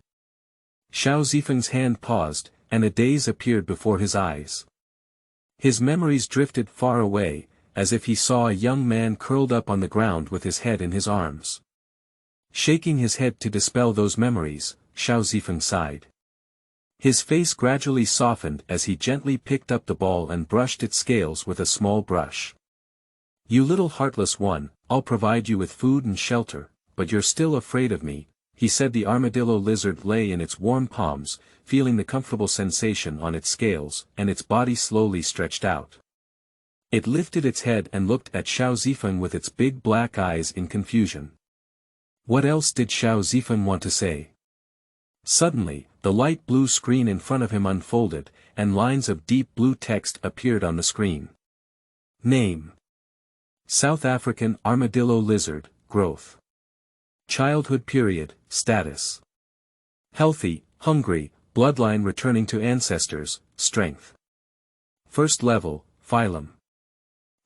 Shao Zifeng's hand paused, and a daze appeared before his eyes. His memories drifted far away, as if he saw a young man curled up on the ground with his head in his arms. Shaking his head to dispel those memories, Shao Zifeng sighed. His face gradually softened as he gently picked up the ball and brushed its scales with a small brush. You little heartless one, I'll provide you with food and shelter, but you're still afraid of me, he said. The armadillo lizard lay in its warm palms, feeling the comfortable sensation on its scales, and its body slowly stretched out. It lifted its head and looked at Shao Zifeng with its big black eyes in confusion. What else did Shao Zifeng want to say? Suddenly, the light blue screen in front of him unfolded, and lines of deep blue text appeared on the screen. Name. South African armadillo lizard, growth. Childhood period, status. Healthy, hungry, bloodline returning to ancestors, strength. First level, phylum.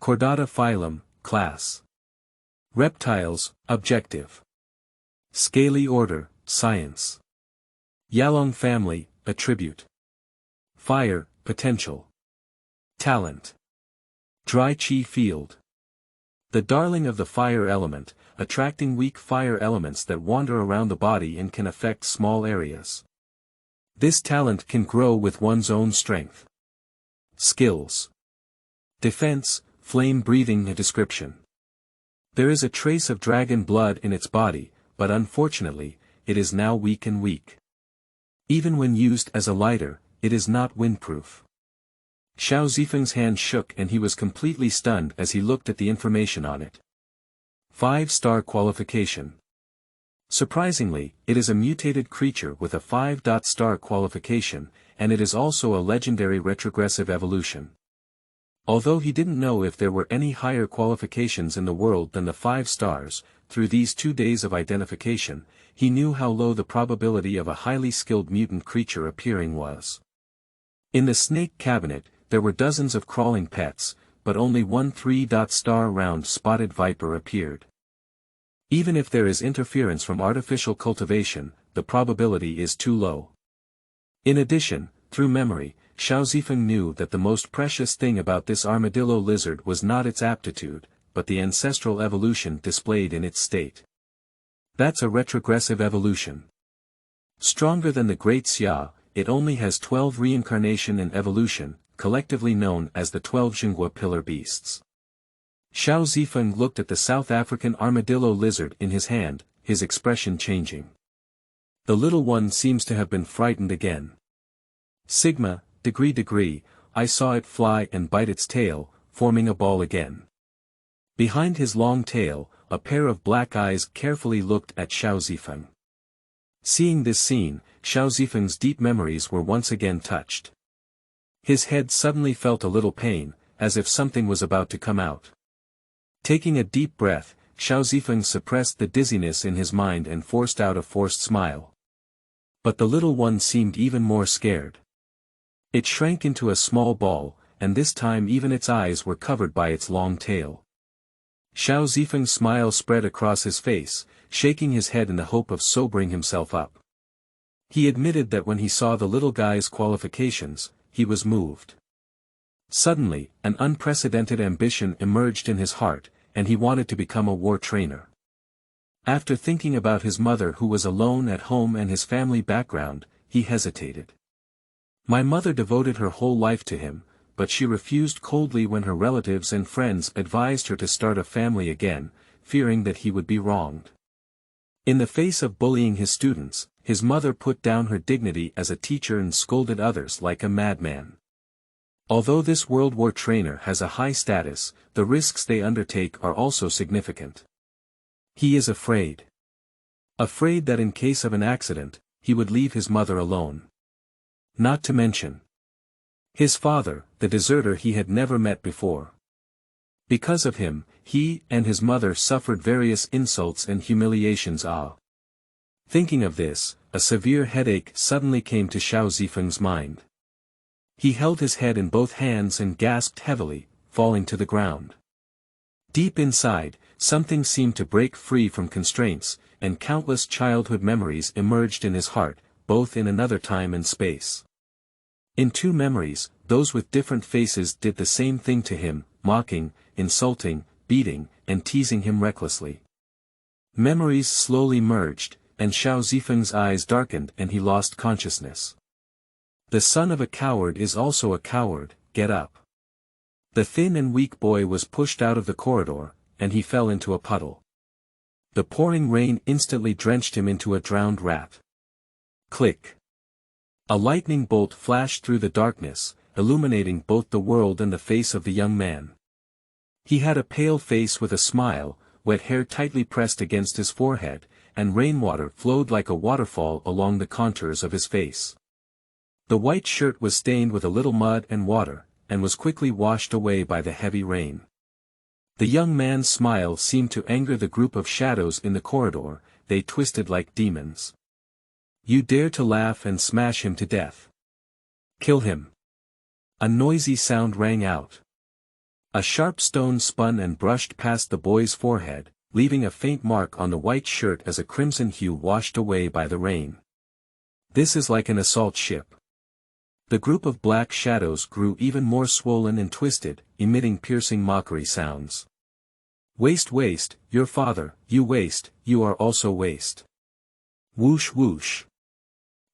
Chordata phylum, class. Reptiles, objective. Scaly order, science. Yalong family, attribute. Fire, potential. Talent. Dry chi field. The darling of the fire element, attracting weak fire elements that wander around the body and can affect small areas. This talent can grow with one's own strength. Skills. Defense, flame breathing. A description. There is a trace of dragon blood in its body, but unfortunately, it is now weak and weak. Even when used as a lighter, it is not windproof. Shao Zifeng's hand shook and he was completely stunned as he looked at the information on it. 5-star qualification. Surprisingly, it is a mutated creature with a 5-star qualification, and it is also a legendary retrogressive evolution. Although he didn't know if there were any higher qualifications in the world than the 5 stars, through these 2 days of identification, he knew how low the probability of a highly skilled mutant creature appearing was. In the snake cabinet, there were dozens of crawling pets, but only one 3-star round spotted viper appeared. Even if there is interference from artificial cultivation, the probability is too low. In addition, through memory, Shao Zifeng knew that the most precious thing about this armadillo lizard was not its aptitude, but the ancestral evolution displayed in its state. That's a retrogressive evolution. Stronger than the Great Xia, it only has 12 reincarnation and evolution, collectively known as the 12 Xinghua pillar beasts. Shao Zifeng looked at the South African armadillo lizard in his hand, his expression changing. The little one seems to have been frightened again. Sigma, degree, I saw it fly and bite its tail, forming a ball again. Behind his long tail, a pair of black eyes carefully looked at Shao Zifeng. Seeing this scene, Shao Zifeng's deep memories were once again touched. His head suddenly felt a little pain, as if something was about to come out. Taking a deep breath, Shao Zifeng suppressed the dizziness in his mind and forced out a forced smile. But the little one seemed even more scared. It shrank into a small ball, and this time even its eyes were covered by its long tail. Shao Zifeng's smile spread across his face, shaking his head in the hope of sobering himself up. He admitted that when he saw the little guy's qualifications, he was moved. Suddenly, an unprecedented ambition emerged in his heart, and he wanted to become a war trainer. After thinking about his mother who was alone at home and his family background, he hesitated. My mother devoted her whole life to him, but she refused coldly when her relatives and friends advised her to start a family again, fearing that he would be wronged. In the face of bullying his students, his mother put down her dignity as a teacher and scolded others like a madman. Although this World War trainer has a high status, the risks they undertake are also significant. He is afraid. Afraid that in case of an accident, he would leave his mother alone. Not to mention his father, the deserter he had never met before. Because of him, he and his mother suffered various insults and humiliations. Thinking of this, a severe headache suddenly came to Shao Zifeng's mind. He held his head in both hands and gasped heavily, falling to the ground. Deep inside, something seemed to break free from constraints, and countless childhood memories emerged in his heart, both in another time and space. In 2 memories, those with different faces did the same thing to him, mocking, insulting, beating, and teasing him recklessly. Memories slowly merged, and Shao Zifeng's eyes darkened and he lost consciousness. The son of a coward is also a coward, get up. The thin and weak boy was pushed out of the corridor, and he fell into a puddle. The pouring rain instantly drenched him into a drowned rat. Click. A lightning bolt flashed through the darkness, illuminating both the world and the face of the young man. He had a pale face with a smile, wet hair tightly pressed against his forehead, and rainwater flowed like a waterfall along the contours of his face. The white shirt was stained with a little mud and water, and was quickly washed away by the heavy rain. The young man's smile seemed to anger the group of shadows in the corridor, they twisted like demons. You dare to laugh and smash him to death. Kill him. A noisy sound rang out. A sharp stone spun and brushed past the boy's forehead, leaving a faint mark on the white shirt as a crimson hue washed away by the rain. This is like an assault ship. The group of black shadows grew even more swollen and twisted, emitting piercing mockery sounds. Waste, your father, you waste, you are also waste. Whoosh whoosh.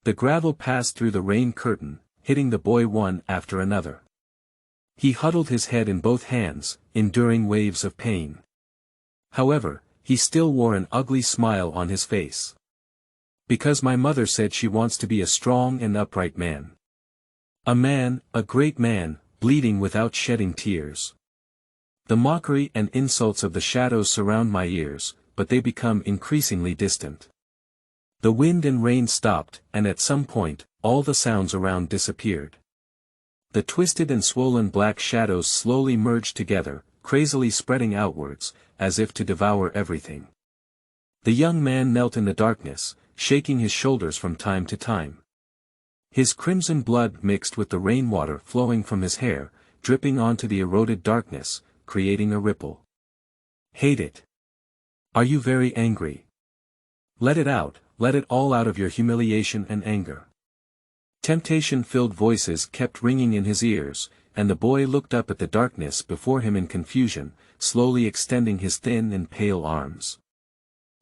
The gravel passed through the rain curtain, hitting the boy one after another. He huddled his head in both hands, enduring waves of pain. However, he still wore an ugly smile on his face. Because my mother said she wants to be a strong and upright man. A man, a great man, bleeding without shedding tears. The mockery and insults of the shadows surround my ears, but they become increasingly distant. The wind and rain stopped, and at some point, all the sounds around disappeared. The twisted and swollen black shadows slowly merged together, crazily spreading outwards, as if to devour everything. The young man knelt in the darkness, shaking his shoulders from time to time. His crimson blood mixed with the rainwater flowing from his hair, dripping onto the eroded darkness, creating a ripple. Hate it. Are you very angry? Let it out, let it all out of your humiliation and anger. Temptation-filled voices kept ringing in his ears, and the boy looked up at the darkness before him in confusion, slowly extending his thin and pale arms.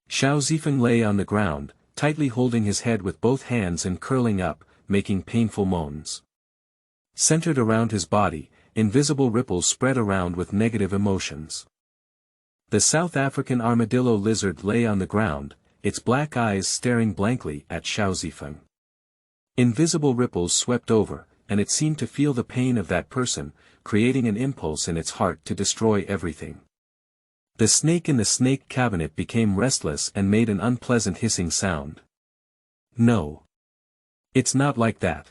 Shao Zifeng lay on the ground, tightly holding his head with both hands and curling up, making painful moans. Centered around his body, invisible ripples spread around with negative emotions. The South African armadillo lizard lay on the ground, its black eyes staring blankly at Shao Zifeng. Invisible ripples swept over, and it seemed to feel the pain of that person, creating an impulse in its heart to destroy everything. The snake in the snake cabinet became restless and made an unpleasant hissing sound. No. It's not like that.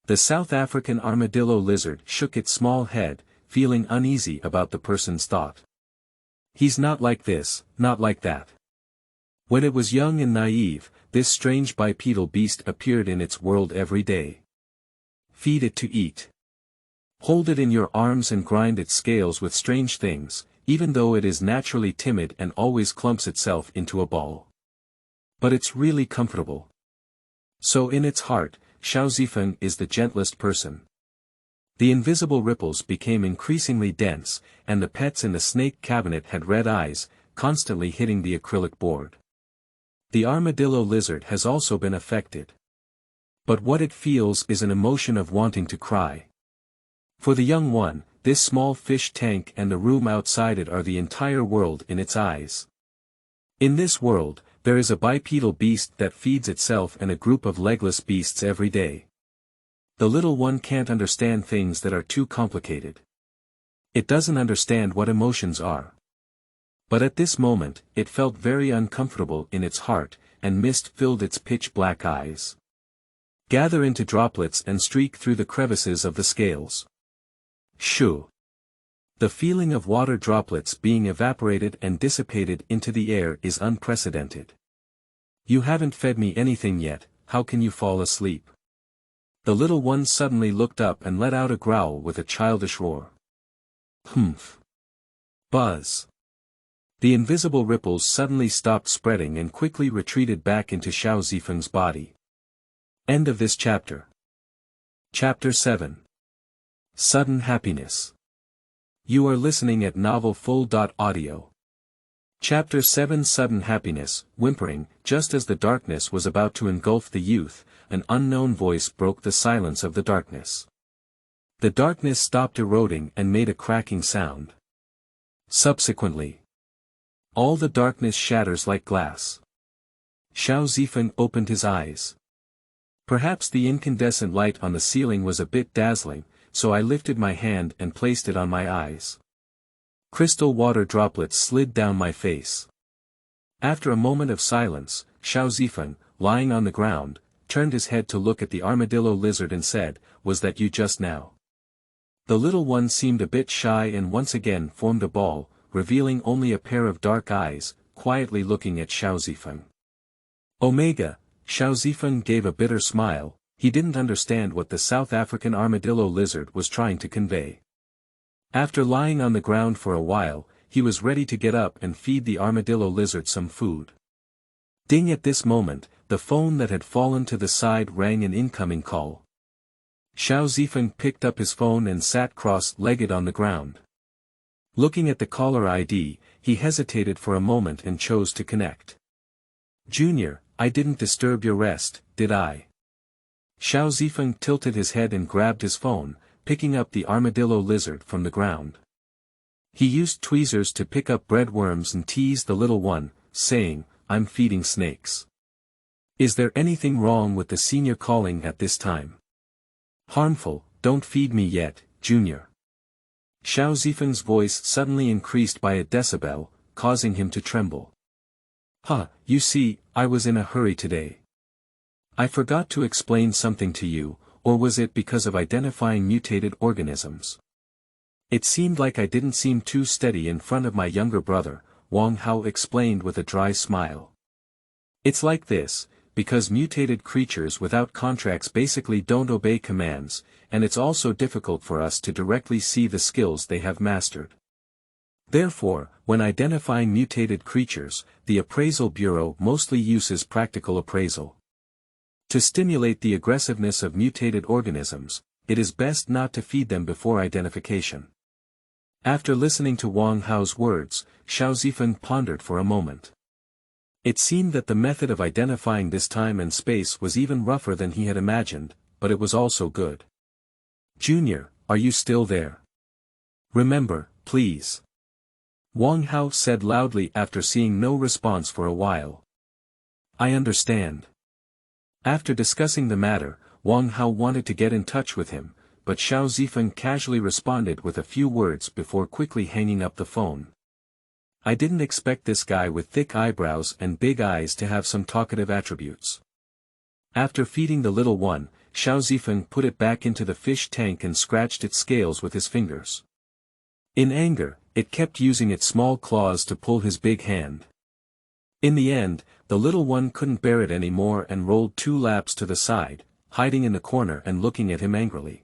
The South African armadillo lizard shook its small head, feeling uneasy about the person's thought. He's not like this, not like that. When it was young and naive, this strange bipedal beast appeared in its world every day. Feed it to eat. Hold it in your arms and grind its scales with strange things, even though it is naturally timid and always clumps itself into a ball. But it's really comfortable. So in its heart, Shao Zifeng is the gentlest person. The invisible ripples became increasingly dense, and the pets in the snake cabinet had red eyes, constantly hitting the acrylic board. The armadillo lizard has also been affected. But what it feels is an emotion of wanting to cry. For the young one, this small fish tank and the room outside it are the entire world in its eyes. In this world, there is a bipedal beast that feeds itself and a group of legless beasts every day. The little one can't understand things that are too complicated. It doesn't understand what emotions are. But at this moment, it felt very uncomfortable in its heart, and mist filled its pitch-black eyes. Gather into droplets and streak through the crevices of the scales. Shoo! The feeling of water droplets being evaporated and dissipated into the air is unprecedented. You haven't fed me anything yet, how can you fall asleep? The little one suddenly looked up and let out a growl with a childish roar. Humph! Buzz! The invisible ripples suddenly stopped spreading and quickly retreated back into Shao Zifeng's body. End of this chapter. Chapter 7. Sudden Happiness. You are listening at novelfull.audio. Chapter 7. Sudden Happiness. Whimpering, just as the darkness was about to engulf the youth, an unknown voice broke the silence of the darkness. The darkness stopped eroding and made a cracking sound. Subsequently, all the darkness shatters like glass. Shao Zifeng opened his eyes. Perhaps the incandescent light on the ceiling was a bit dazzling, so I lifted my hand and placed it on my eyes. Crystal water droplets slid down my face. After a moment of silence, Shao Zifeng, lying on the ground, turned his head to look at the armadillo lizard and said, "Was that you just now?" The little one seemed a bit shy and once again formed a ball, revealing only a pair of dark eyes, quietly looking at Shao Zifeng. Omega, Shao Zifeng gave a bitter smile. He didn't understand what the South African armadillo lizard was trying to convey. After lying on the ground for a while, he was ready to get up and feed the armadillo lizard some food. Ding! At this moment, the phone that had fallen to the side rang an incoming call. Shao Zifeng picked up his phone and sat cross-legged on the ground. Looking at the caller ID, he hesitated for a moment and chose to connect. "Junior, I didn't disturb your rest, did I?" Shao Zifeng tilted his head and grabbed his phone, picking up the armadillo lizard from the ground. He used tweezers to pick up breadworms and teased the little one, saying, "I'm feeding snakes. Is there anything wrong with the senior calling at this time?" "Harmful, don't feed me yet, Junior. Shao Zifeng's voice suddenly increased by a decibel, causing him to tremble. You see, I was in a hurry today. I forgot to explain something to you, or was it because of identifying mutated organisms? It seemed like I didn't seem too steady in front of my younger brother, Wang Hao explained with a dry smile. It's like this, because mutated creatures without contracts basically don't obey commands, and it's also difficult for us to directly see the skills they have mastered. Therefore, when identifying mutated creatures, the Appraisal Bureau mostly uses practical appraisal. To stimulate the aggressiveness of mutated organisms, it is best not to feed them before identification. After listening to Wang Hao's words, Shao Zifeng pondered for a moment. It seemed that the method of identifying this time and space was even rougher than he had imagined, but it was also good. Junior, are you still there? Remember, please. Wang Hao said loudly after seeing no response for a while. I understand. After discussing the matter, Wang Hao wanted to get in touch with him, but Shao Zifeng casually responded with a few words before quickly hanging up the phone. I didn't expect this guy with thick eyebrows and big eyes to have some talkative attributes. After feeding the little one, Shao Zifeng put it back into the fish tank and scratched its scales with his fingers. In anger, it kept using its small claws to pull his big hand. In the end, the little one couldn't bear it anymore and rolled 2 laps to the side, hiding in the corner and looking at him angrily.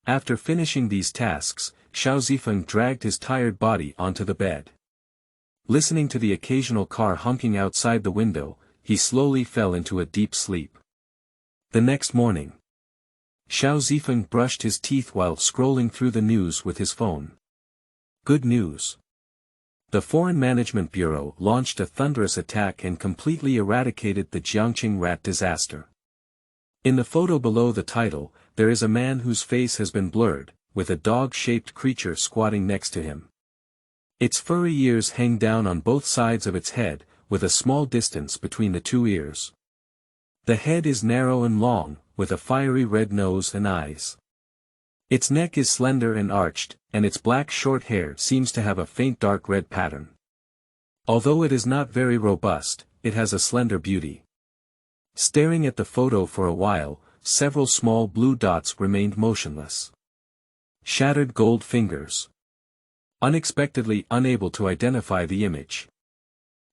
After finishing these tasks, Shao Zifeng dragged his tired body onto the bed. Listening to the occasional car honking outside the window, he slowly fell into a deep sleep. The next morning, Shao Zifeng brushed his teeth while scrolling through the news with his phone. Good news. The Foreign Management Bureau launched a thunderous attack and completely eradicated the Jiangqing rat disaster. In the photo below the title, there is a man whose face has been blurred, with a dog-shaped creature squatting next to him. Its furry ears hang down on both sides of its head, with a small distance between the 2 ears. The head is narrow and long, with a fiery red nose and eyes. Its neck is slender and arched, and its black short hair seems to have a faint dark red pattern. Although it is not very robust, it has a slender beauty. Staring at the photo for a while, several small blue dots remained motionless. Shattered gold fingers. Unexpectedly unable to identify the image.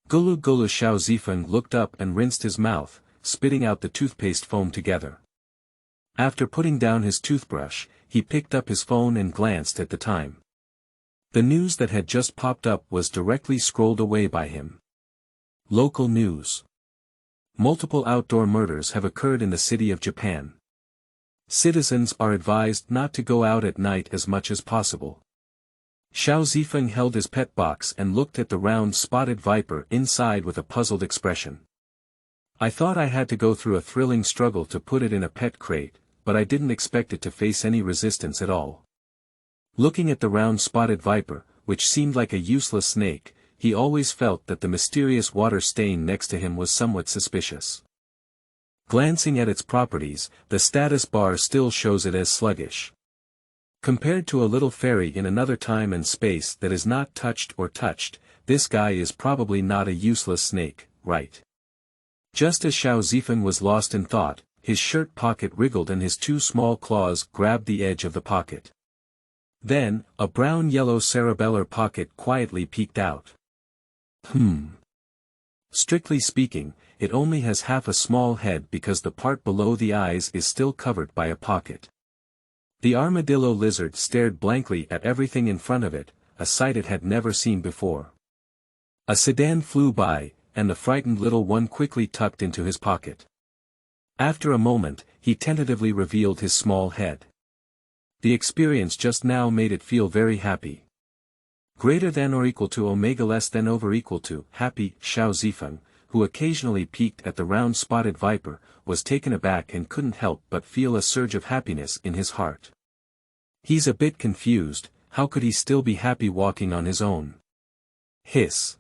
Gulu Gulu. Shao Zifeng looked up and rinsed his mouth, spitting out the toothpaste foam together. After putting down his toothbrush, he picked up his phone and glanced at the time. The news that had just popped up was directly scrolled away by him. Local news. Multiple outdoor murders have occurred in the city of Japan. Citizens are advised not to go out at night as much as possible. Shao Zifeng held his pet box and looked at the round spotted viper inside with a puzzled expression. I thought I had to go through a thrilling struggle to put it in a pet crate, but I didn't expect it to face any resistance at all. Looking at the round spotted viper, which seemed like a useless snake, he always felt that the mysterious water stain next to him was somewhat suspicious. Glancing at its properties, the status bar still shows it as sluggish. Compared to a little fairy in another time and space that is not touched or touched, this guy is probably not a useless snake, right? Just as Shao Zifeng was lost in thought, his shirt pocket wriggled and his 2 small claws grabbed the edge of the pocket. Then, a brown-yellow cerebellar pocket quietly peeked out. Strictly speaking, it only has half a small head because the part below the eyes is still covered by a pocket. The armadillo lizard stared blankly at everything in front of it, a sight it had never seen before. A sedan flew by, and the frightened little one quickly tucked into his pocket. After a moment, he tentatively revealed his small head. The experience just now made it feel very happy. Greater than or equal to omega less than over equal to happy. Shao Zifeng, who occasionally peeked at the round spotted viper, was taken aback and couldn't help but feel a surge of happiness in his heart. He's a bit confused, how could he still be happy walking on his own? Hiss.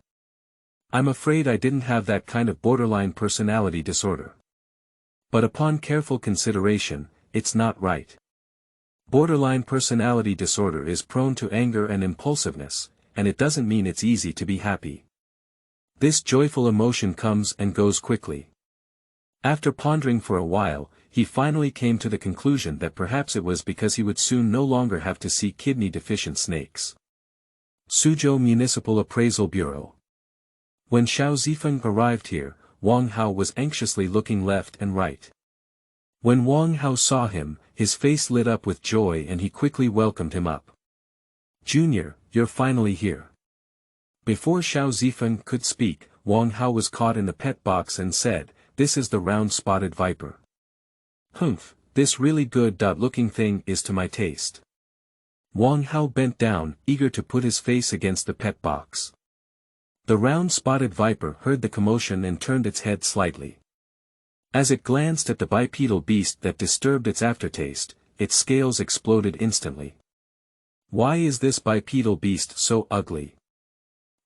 I'm afraid I didn't have that kind of borderline personality disorder. But upon careful consideration, it's not right. Borderline personality disorder is prone to anger and impulsiveness, and it doesn't mean it's easy to be happy. This joyful emotion comes and goes quickly. After pondering for a while, he finally came to the conclusion that perhaps it was because he would soon no longer have to see kidney-deficient snakes. Suzhou Municipal Appraisal Bureau. When Shao Zifeng arrived here, Wang Hao was anxiously looking left and right. When Wang Hao saw him, his face lit up with joy and he quickly welcomed him up. "Junior, you're finally here." Before Shao Zifeng could speak, Wang Hao was caught in the pet box and said, "This is the round-spotted viper. Humph, this really good-looking thing is to my taste." Wang Hao bent down, eager to put his face against the pet box. The round-spotted viper heard the commotion and turned its head slightly. As it glanced at the bipedal beast that disturbed its aftertaste, its scales exploded instantly. "Why is this bipedal beast so ugly?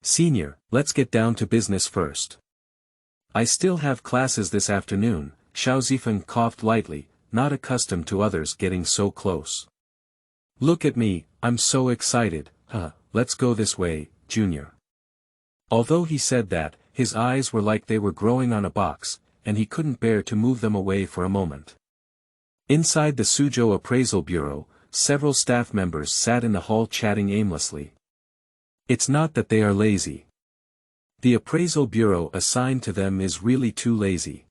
Senior, let's get down to business first. I still have classes this afternoon." Shao Zifeng coughed lightly, not accustomed to others getting so close. "Look at me, I'm so excited. Let's go this way, Junior." Although he said that, his eyes were like they were growing on a box, and he couldn't bear to move them away for a moment. Inside the Suzhou Appraisal Bureau, several staff members sat in the hall chatting aimlessly. It's not that they are lazy. The Appraisal Bureau assigned to them is really too lazy.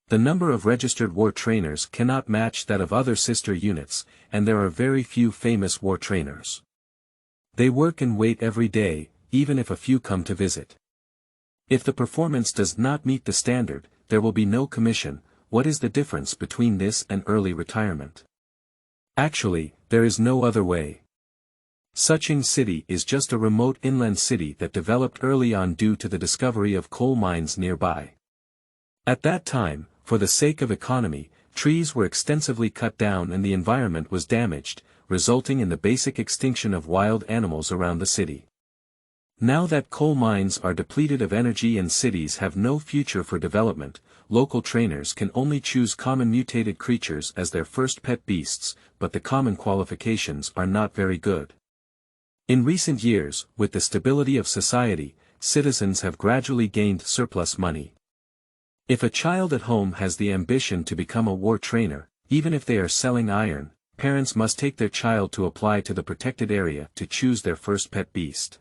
The number of registered war trainers cannot match that of other sister units, and there are very few famous war trainers. They work and wait every day, even if a few come to visit. If the performance does not meet the standard, there will be no commission. What is the difference between this and early retirement? Actually, there is no other way. Suzhou City is just a remote inland city that developed early on due to the discovery of coal mines nearby. At that time, for the sake of economy, trees were extensively cut down and the environment was damaged, resulting in the basic extinction of wild animals around the city. Now that coal mines are depleted of energy and cities have no future for development, local trainers can only choose common mutated creatures as their first pet beasts, but the common qualifications are not very good. In recent years, with the stability of society, citizens have gradually gained surplus money. If a child at home has the ambition to become a war trainer, even if they are selling iron, parents must take their child to apply to the protected area to choose their first pet beast.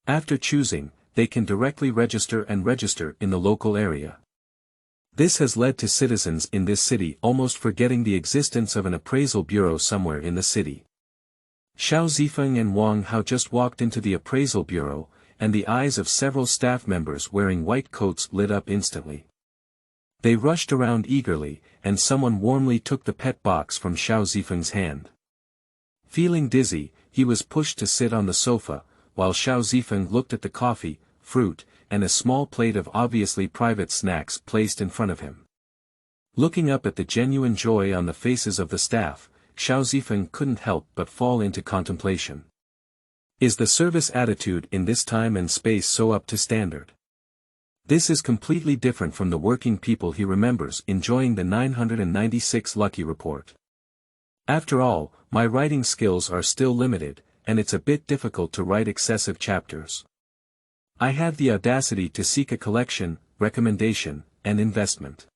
After choosing, they can directly register in the local area. This has led to citizens in this city almost forgetting the existence of an appraisal bureau somewhere in the city. Shao Zifeng and Wang Hao just walked into the appraisal bureau, and the eyes of several staff members wearing white coats lit up instantly. They rushed around eagerly, and someone warmly took the pet box from Shao Zifeng's hand. Feeling dizzy, he was pushed to sit on the sofa, while Shao Zifeng looked at the coffee, fruit, and a small plate of obviously private snacks placed in front of him. Looking up at the genuine joy on the faces of the staff, Shao Zifeng couldn't help but fall into contemplation. Is the service attitude in this time and space so up to standard? This is completely different from the working people he remembers enjoying the 996 Lucky Report. After all, my writing skills are still limited, and it's a bit difficult to write excessive chapters. I have the audacity to seek a collection, recommendation, and investment.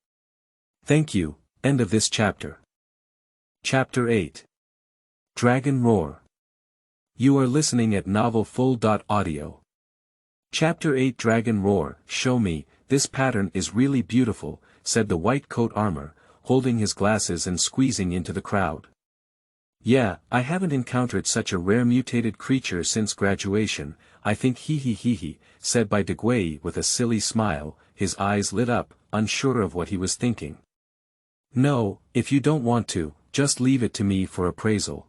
Thank you. End of this chapter. Chapter 8. Dragon Roar. You are listening at novelfull.audio. Chapter 8 Dragon Roar. Show me, this pattern is really beautiful, said the white coat armor, holding his glasses and squeezing into the crowd. Yeah, I haven't encountered such a rare mutated creature since graduation, I think he, said Bai Degui with a silly smile, his eyes lit up, unsure of what he was thinking. No, if you don't want to, just leave it to me for appraisal.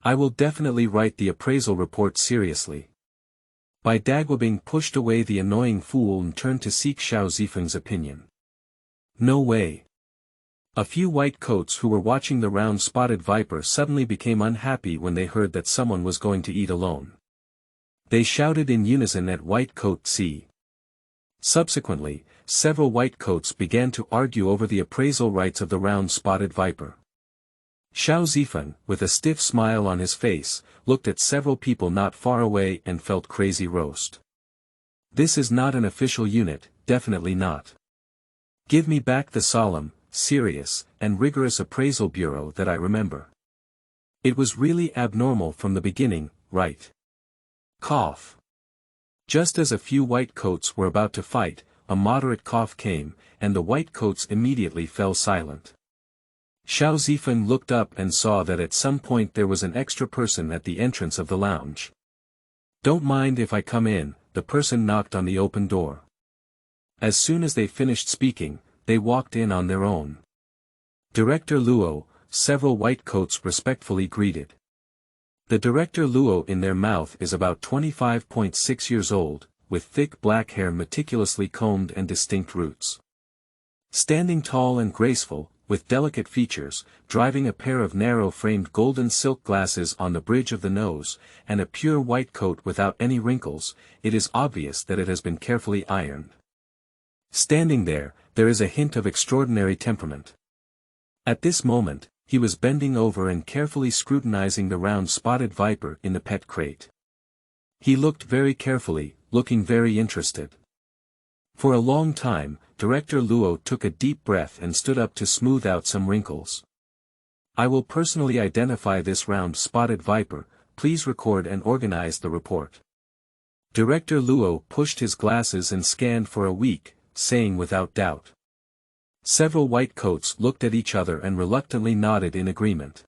I will definitely write the appraisal report seriously. Bai Dagwabing pushed away the annoying fool and turned to seek Shao Zifeng's opinion. No way. A few white coats who were watching the round-spotted viper suddenly became unhappy when they heard that someone was going to eat alone. They shouted in unison at White Coat C. Subsequently, several white coats began to argue over the appraisal rights of the round-spotted viper. Shao Zifeng, with a stiff smile on his face, looked at several people not far away and felt crazy roast. This is not an official unit, definitely not. Give me back the solemn, serious, and rigorous appraisal bureau that I remember. It was really abnormal from the beginning, right? Cough. Just as a few white coats were about to fight, a moderate cough came, and the white coats immediately fell silent. Shao Zifeng looked up and saw that at some point there was an extra person at the entrance of the lounge. Don't mind if I come in, the person knocked on the open door. As soon as they finished speaking, they walked in on their own. Director Luo, several white coats respectfully greeted. The Director Luo in their mouth is about 25.6 years old, with thick black hair meticulously combed and distinct roots. Standing tall and graceful, with delicate features, driving a pair of narrow-framed golden silk glasses on the bridge of the nose, and a pure white coat without any wrinkles, it is obvious that it has been carefully ironed. Standing there is a hint of extraordinary temperament. At this moment, he was bending over and carefully scrutinizing the round spotted viper in the pet crate. He looked very carefully, looking very interested. For a long time, Director Luo took a deep breath and stood up to smooth out some wrinkles. I will personally identify this round spotted viper, please record and organize the report. Director Luo pushed his glasses and scanned for a week, saying without doubt. Several white coats looked at each other and reluctantly nodded in agreement.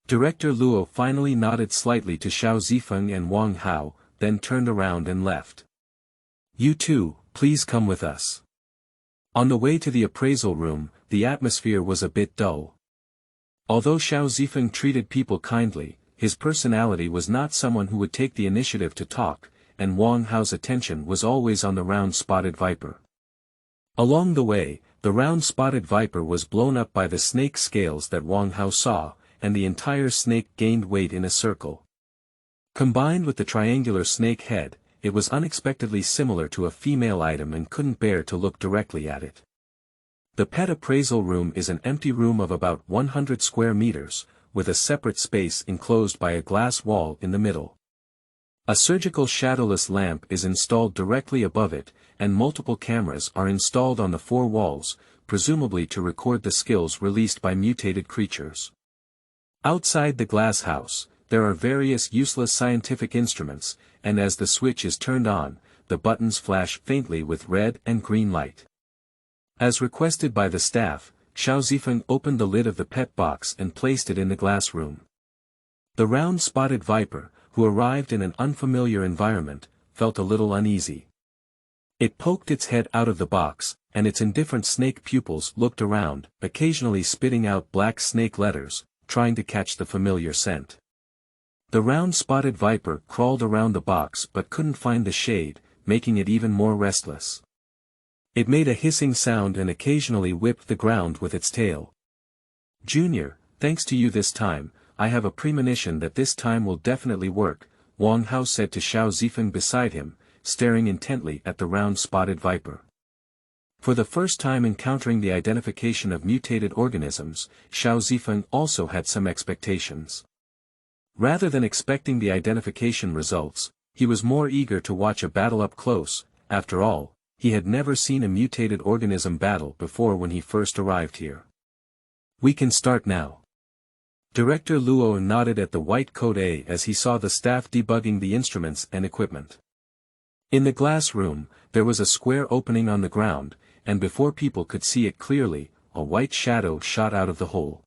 Director Luo finally nodded slightly to Shao Zifeng and Wang Hao, then turned around and left. You two, please come with us. On the way to the appraisal room, the atmosphere was a bit dull. Although Shao Zifeng treated people kindly, his personality was not someone who would take the initiative to talk, and Wang Hao's attention was always on the round spotted viper. Along the way, the round spotted viper was blown up by the snake scales that Wang Hao saw, and the entire snake gained weight in a circle. Combined with the triangular snake head, it was unexpectedly similar to a female item and couldn't bear to look directly at it. The pet appraisal room is an empty room of about 100 square meters, with a separate space enclosed by a glass wall in the middle. A surgical shadowless lamp is installed directly above it, and multiple cameras are installed on the four walls, presumably to record the skills released by mutated creatures. Outside the glass house, there are various useless scientific instruments, and as the switch is turned on, the buttons flash faintly with red and green light. As requested by the staff, Shao Zifeng opened the lid of the pet box and placed it in the glass room. The round spotted viper, who arrived in an unfamiliar environment, felt a little uneasy. It poked its head out of the box, and its indifferent snake pupils looked around, occasionally spitting out black snake letters, trying to catch the familiar scent. The round spotted viper crawled around the box but couldn't find the shade, making it even more restless. It made a hissing sound and occasionally whipped the ground with its tail. Junior, thanks to you this time, I have a premonition that this time will definitely work, Wang Hao said to Shao Zifeng beside him, staring intently at the round spotted viper. For the first time encountering the identification of mutated organisms, Shao Zifeng also had some expectations. Rather than expecting the identification results, he was more eager to watch a battle up close. After all, he had never seen a mutated organism battle before when he first arrived here. We can start now. Director Luo nodded at the white coat A as he saw the staff debugging the instruments and equipment. In the glass room, there was a square opening on the ground, and before people could see it clearly, a white shadow shot out of the hole.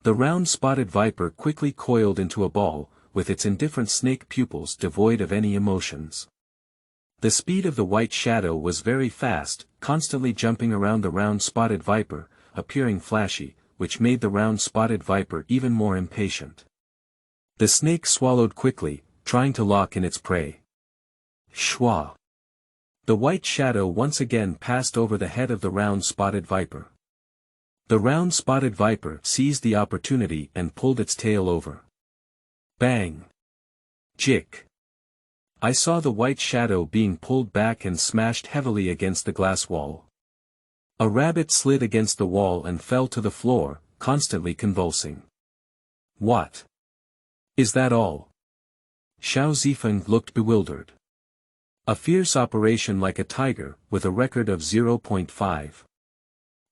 The round spotted viper quickly coiled into a ball, with its indifferent snake pupils devoid of any emotions. The speed of the white shadow was very fast, constantly jumping around the round spotted viper, appearing flashy, which made the round spotted viper even more impatient. The snake swallowed quickly, trying to lock in its prey. Shwa! The white shadow once again passed over the head of the round spotted viper. The round spotted viper seized the opportunity and pulled its tail over. Bang! Jick! I saw the white shadow being pulled back and smashed heavily against the glass wall. A rabbit slid against the wall and fell to the floor, constantly convulsing. What? Is that all? Shao Zifeng looked bewildered. A fierce operation like a tiger, with a record of 0.5.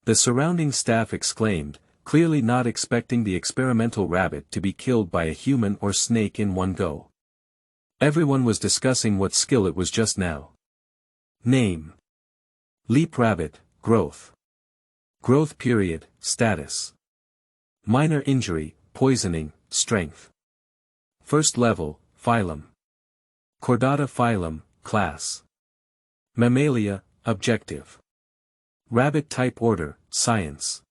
The surrounding staff exclaimed, clearly not expecting the experimental rabbit to be killed by a human or snake in one go. Everyone was discussing what skill it was just now. Name. Leap rabbit, growth. Growth period, status. Minor injury, poisoning, strength. First level, phylum. Chordata phylum, class. Mammalia, objective. Rabbit type order, science.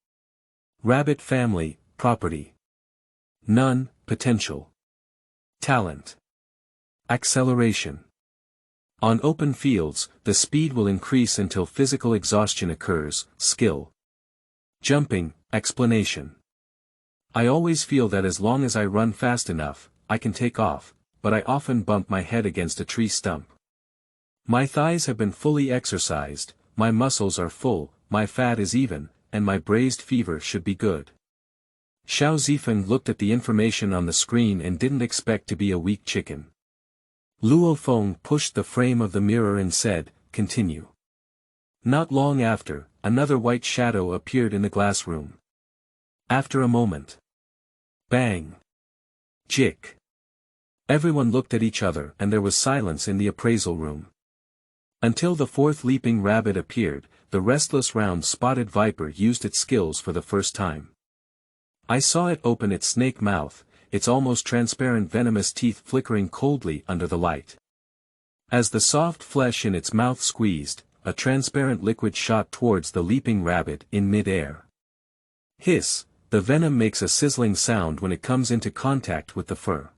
Rabbit family, property. None, potential. Talent. Acceleration. On open fields, the speed will increase until physical exhaustion occurs, skill. Jumping, explanation. I always feel that as long as I run fast enough, I can take off, but I often bump my head against a tree stump. My thighs have been fully exercised, my muscles are full, my fat is even, and my braised fever should be good. Shao Zifeng looked at the information on the screen and didn't expect to be a weak chicken. Luo Feng pushed the frame of the mirror and said, continue. Not long after, another white shadow appeared in the glass room. After a moment. Bang. Jick. Everyone looked at each other and there was silence in the appraisal room. Until the fourth leaping rabbit appeared, the restless round spotted viper used its skills for the first time. I saw it open its snake mouth, its almost transparent venomous teeth flickering coldly under the light. As the soft flesh in its mouth squeezed, a transparent liquid shot towards the leaping rabbit in mid-air. Hiss, the venom makes a sizzling sound when it comes into contact with the fur.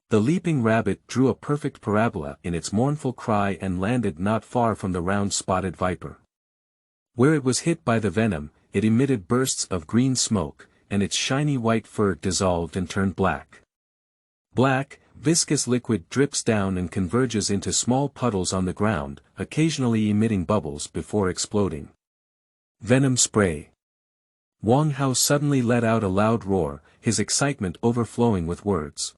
The leaping rabbit drew a perfect parabola in its mournful cry and landed not far from the round spotted viper. Where it was hit by the venom, it emitted bursts of green smoke, and its shiny white fur dissolved and turned black. Black, viscous liquid drips down and converges into small puddles on the ground, occasionally emitting bubbles before exploding. Venom spray. Wang Hao suddenly let out a loud roar, his excitement overflowing with words.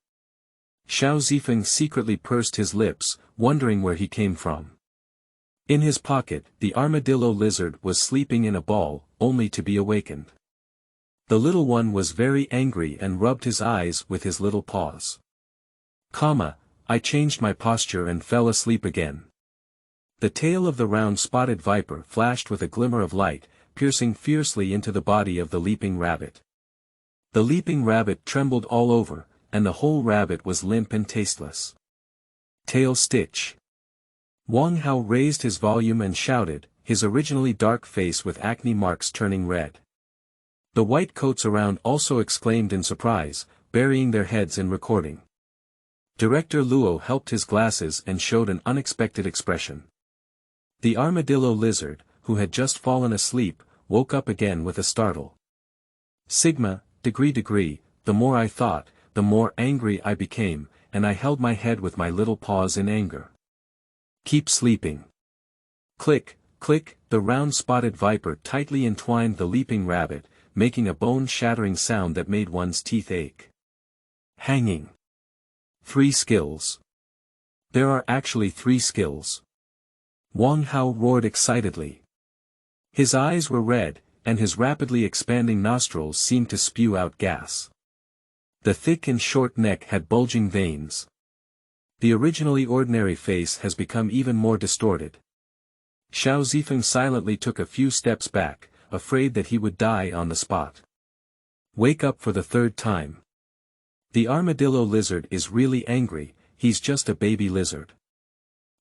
Shao Zifeng secretly pursed his lips, wondering where he came from. In his pocket, the armadillo lizard was sleeping in a ball, only to be awakened. The little one was very angry and rubbed his eyes with his little paws. I changed my posture and fell asleep again. The tail of the round spotted viper flashed with a glimmer of light, piercing fiercely into the body of the leaping rabbit. The leaping rabbit trembled all over, and the whole rabbit was limp and tasteless. Tail stitch. Wang Hao raised his volume and shouted, his originally dark face with acne marks turning red. The white coats around also exclaimed in surprise, burying their heads in recording. Director Luo helped his glasses and showed an unexpected expression. The armadillo lizard, who had just fallen asleep, woke up again with a startle. Sigma, degree, the more I thought, the more angry I became, and I held my head with my little paws in anger. Keep sleeping. Click, click, the round spotted viper tightly entwined the leaping rabbit, making a bone-shattering sound that made one's teeth ache. Hanging. 3 skills. There are actually 3 skills. Wang Hao roared excitedly. His eyes were red, and his rapidly expanding nostrils seemed to spew out gas. The thick and short neck had bulging veins. The originally ordinary face has become even more distorted. Shao Zifeng silently took a few steps back, afraid that he would die on the spot. Wake up for the 3rd time. The armadillo lizard is really angry, he's just a baby lizard.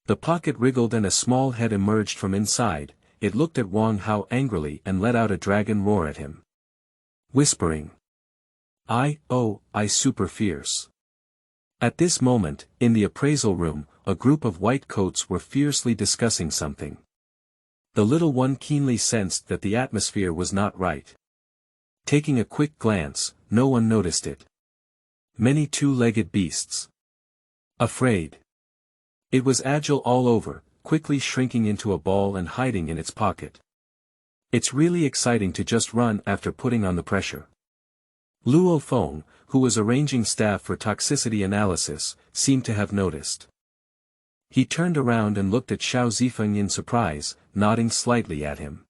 The pocket wriggled and a small head emerged from inside, it looked at Wang Hao angrily and let out a dragon roar at him. Whispering. I super fierce. At this moment, in the appraisal room, a group of white coats were fiercely discussing something. The little one keenly sensed that the atmosphere was not right. Taking a quick glance, no one noticed it. Many 2-legged beasts. Afraid. It was agile all over, quickly shrinking into a ball and hiding in its pocket. It's really exciting to just run after putting on the pressure. Luo Feng, who was arranging staff for toxicity analysis, seemed to have noticed. He turned around and looked at Shao Zifeng in surprise, nodding slightly at him.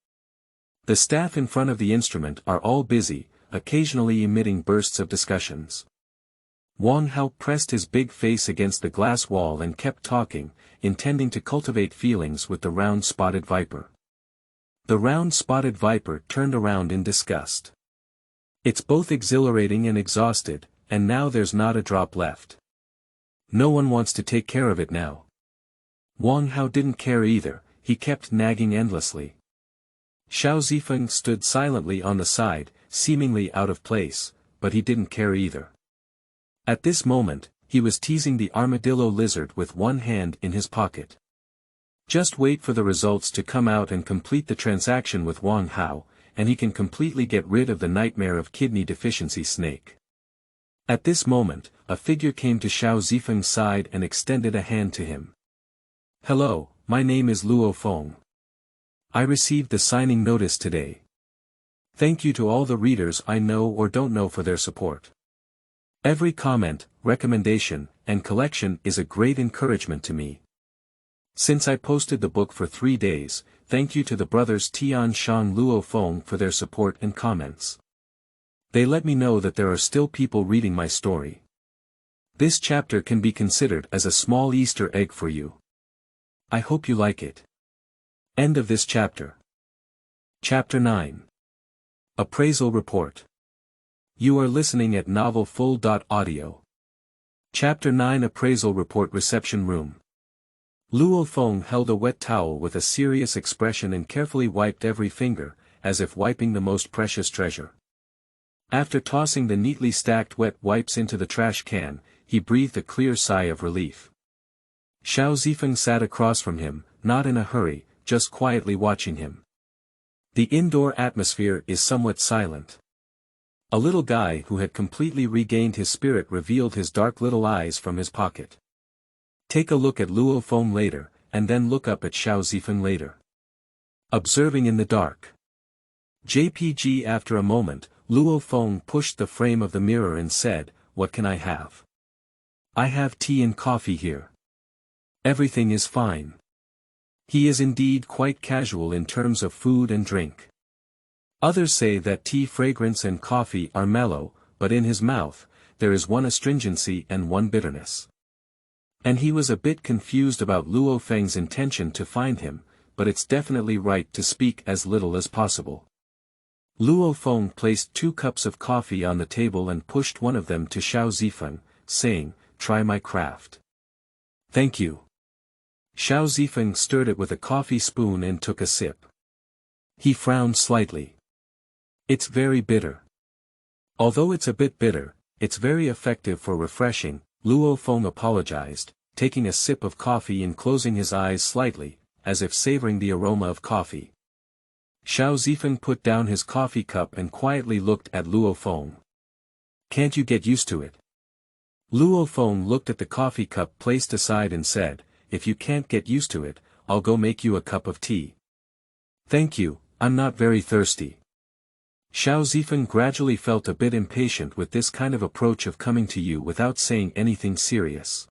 The staff in front of the instrument are all busy, occasionally emitting bursts of discussions. Wang Hao pressed his big face against the glass wall and kept talking, intending to cultivate feelings with the round-spotted viper. The round-spotted viper turned around in disgust. It's both exhilarating and exhausted, and now there's not a drop left. No one wants to take care of it now. Wang Hao didn't care either, he kept nagging endlessly. Shao Zifeng stood silently on the side, seemingly out of place, but he didn't care either. At this moment, he was teasing the armadillo lizard with one hand in his pocket. Just wait for the results to come out and complete the transaction with Wang Hao, and he can completely get rid of the nightmare of kidney deficiency snake. At this moment, a figure came to Shao Zifeng's side and extended a hand to him. Hello, my name is Luo Feng. I received the signing notice today. Thank you to all the readers I know or don't know for their support. Every comment, recommendation, and collection is a great encouragement to me. Since I posted the book for 3 days, thank you to the brothers Tian Shang Luo Feng for their support and comments. They let me know that there are still people reading my story. This chapter can be considered as a small Easter egg for you. I hope you like it. End of this chapter. Chapter 9. Appraisal Report. You are listening at novelfull.audio. Chapter 9 Appraisal Report Reception Room. Luo Feng held a wet towel with a serious expression and carefully wiped every finger, as if wiping the most precious treasure. After tossing the neatly stacked wet wipes into the trash can, he breathed a clear sigh of relief. Shao Zifeng sat across from him, not in a hurry, just quietly watching him. The indoor atmosphere is somewhat silent. A little guy who had completely regained his spirit revealed his dark little eyes from his pocket. Take a look at Luo Feng later, and then look up at Shao Zifeng later. Observing in the dark. JPG. After a moment, Luo Feng pushed the frame of the mirror and said, "What can I have? I have tea and coffee here. Everything is fine." He is indeed quite casual in terms of food and drink. Others say that tea fragrance and coffee are mellow, but in his mouth, there is one astringency and one bitterness. And he was a bit confused about Luo Feng's intention to find him, but it's definitely right to speak as little as possible. Luo Feng placed 2 cups of coffee on the table and pushed one of them to Shao Zifeng, saying, "Try my craft." "Thank you." Shao Zifeng stirred it with a coffee spoon and took a sip. He frowned slightly. "It's very bitter." "Although it's a bit bitter, it's very effective for refreshing," Luo Feng apologized, taking a sip of coffee and closing his eyes slightly, as if savoring the aroma of coffee. Shao Zifeng put down his coffee cup and quietly looked at Luo Feng. "Can't you get used to it?" Luo Feng looked at the coffee cup placed aside and said, "If you can't get used to it, I'll go make you a cup of tea." "Thank you, I'm not very thirsty." Shao Zifeng gradually felt a bit impatient with this kind of approach of coming to you without saying anything serious.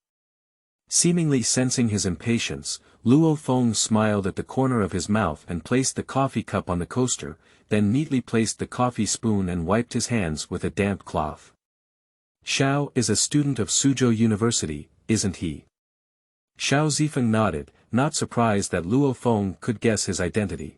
Seemingly sensing his impatience, Luo Feng smiled at the corner of his mouth and placed the coffee cup on the coaster, then neatly placed the coffee spoon and wiped his hands with a damp cloth. "Shao is a student of Suzhou University, isn't he?" Shao Zifeng nodded, not surprised that Luo Feng could guess his identity.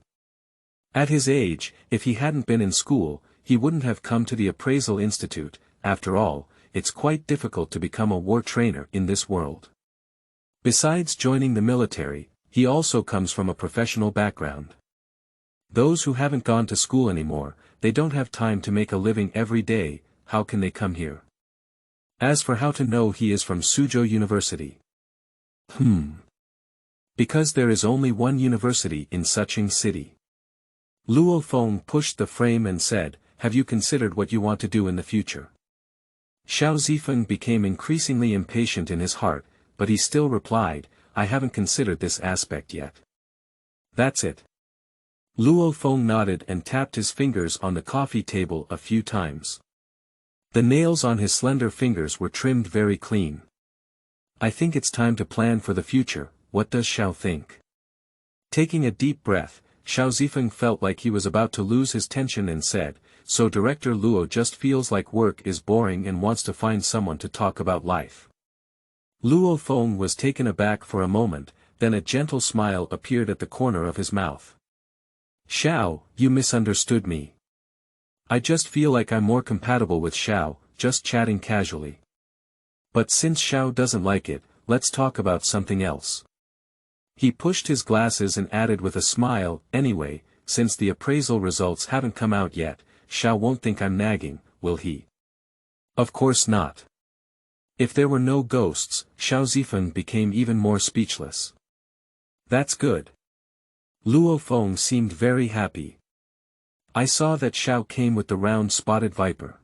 At his age, if he hadn't been in school, he wouldn't have come to the Appraisal Institute. After all, it's quite difficult to become a war trainer in this world. Besides joining the military, he also comes from a professional background. Those who haven't gone to school anymore, they don't have time to make a living every day, how can they come here? As for how to know he is from Suzhou University. Because there is only one university in Suzhou City. Luo Feng pushed the frame and said, "Have you considered what you want to do in the future?" Shao Zifeng became increasingly impatient in his heart, but he still replied, "I haven't considered this aspect yet." "That's it." Luo Feng nodded and tapped his fingers on the coffee table a few times. The nails on his slender fingers were trimmed very clean. I think it's time to plan for the future. What does Shao think? Taking a deep breath, Shao Zifeng felt like he was about to lose his tension and said, "So Director Luo just feels like work is boring and wants to find someone to talk about life." Luo Feng was taken aback for a moment, then a gentle smile appeared at the corner of his mouth. "Shao, you misunderstood me. I just feel like I'm more compatible with Shao, just chatting casually. But since Shao doesn't like it, let's talk about something else." He pushed his glasses and added with a smile, "Anyway, since the appraisal results haven't come out yet, Shao won't think I'm nagging, will he?" "Of course not." If there were no ghosts, Shao Zifeng became even more speechless. "That's good." Luo Feng seemed very happy. "I saw that Shao came with the round spotted viper.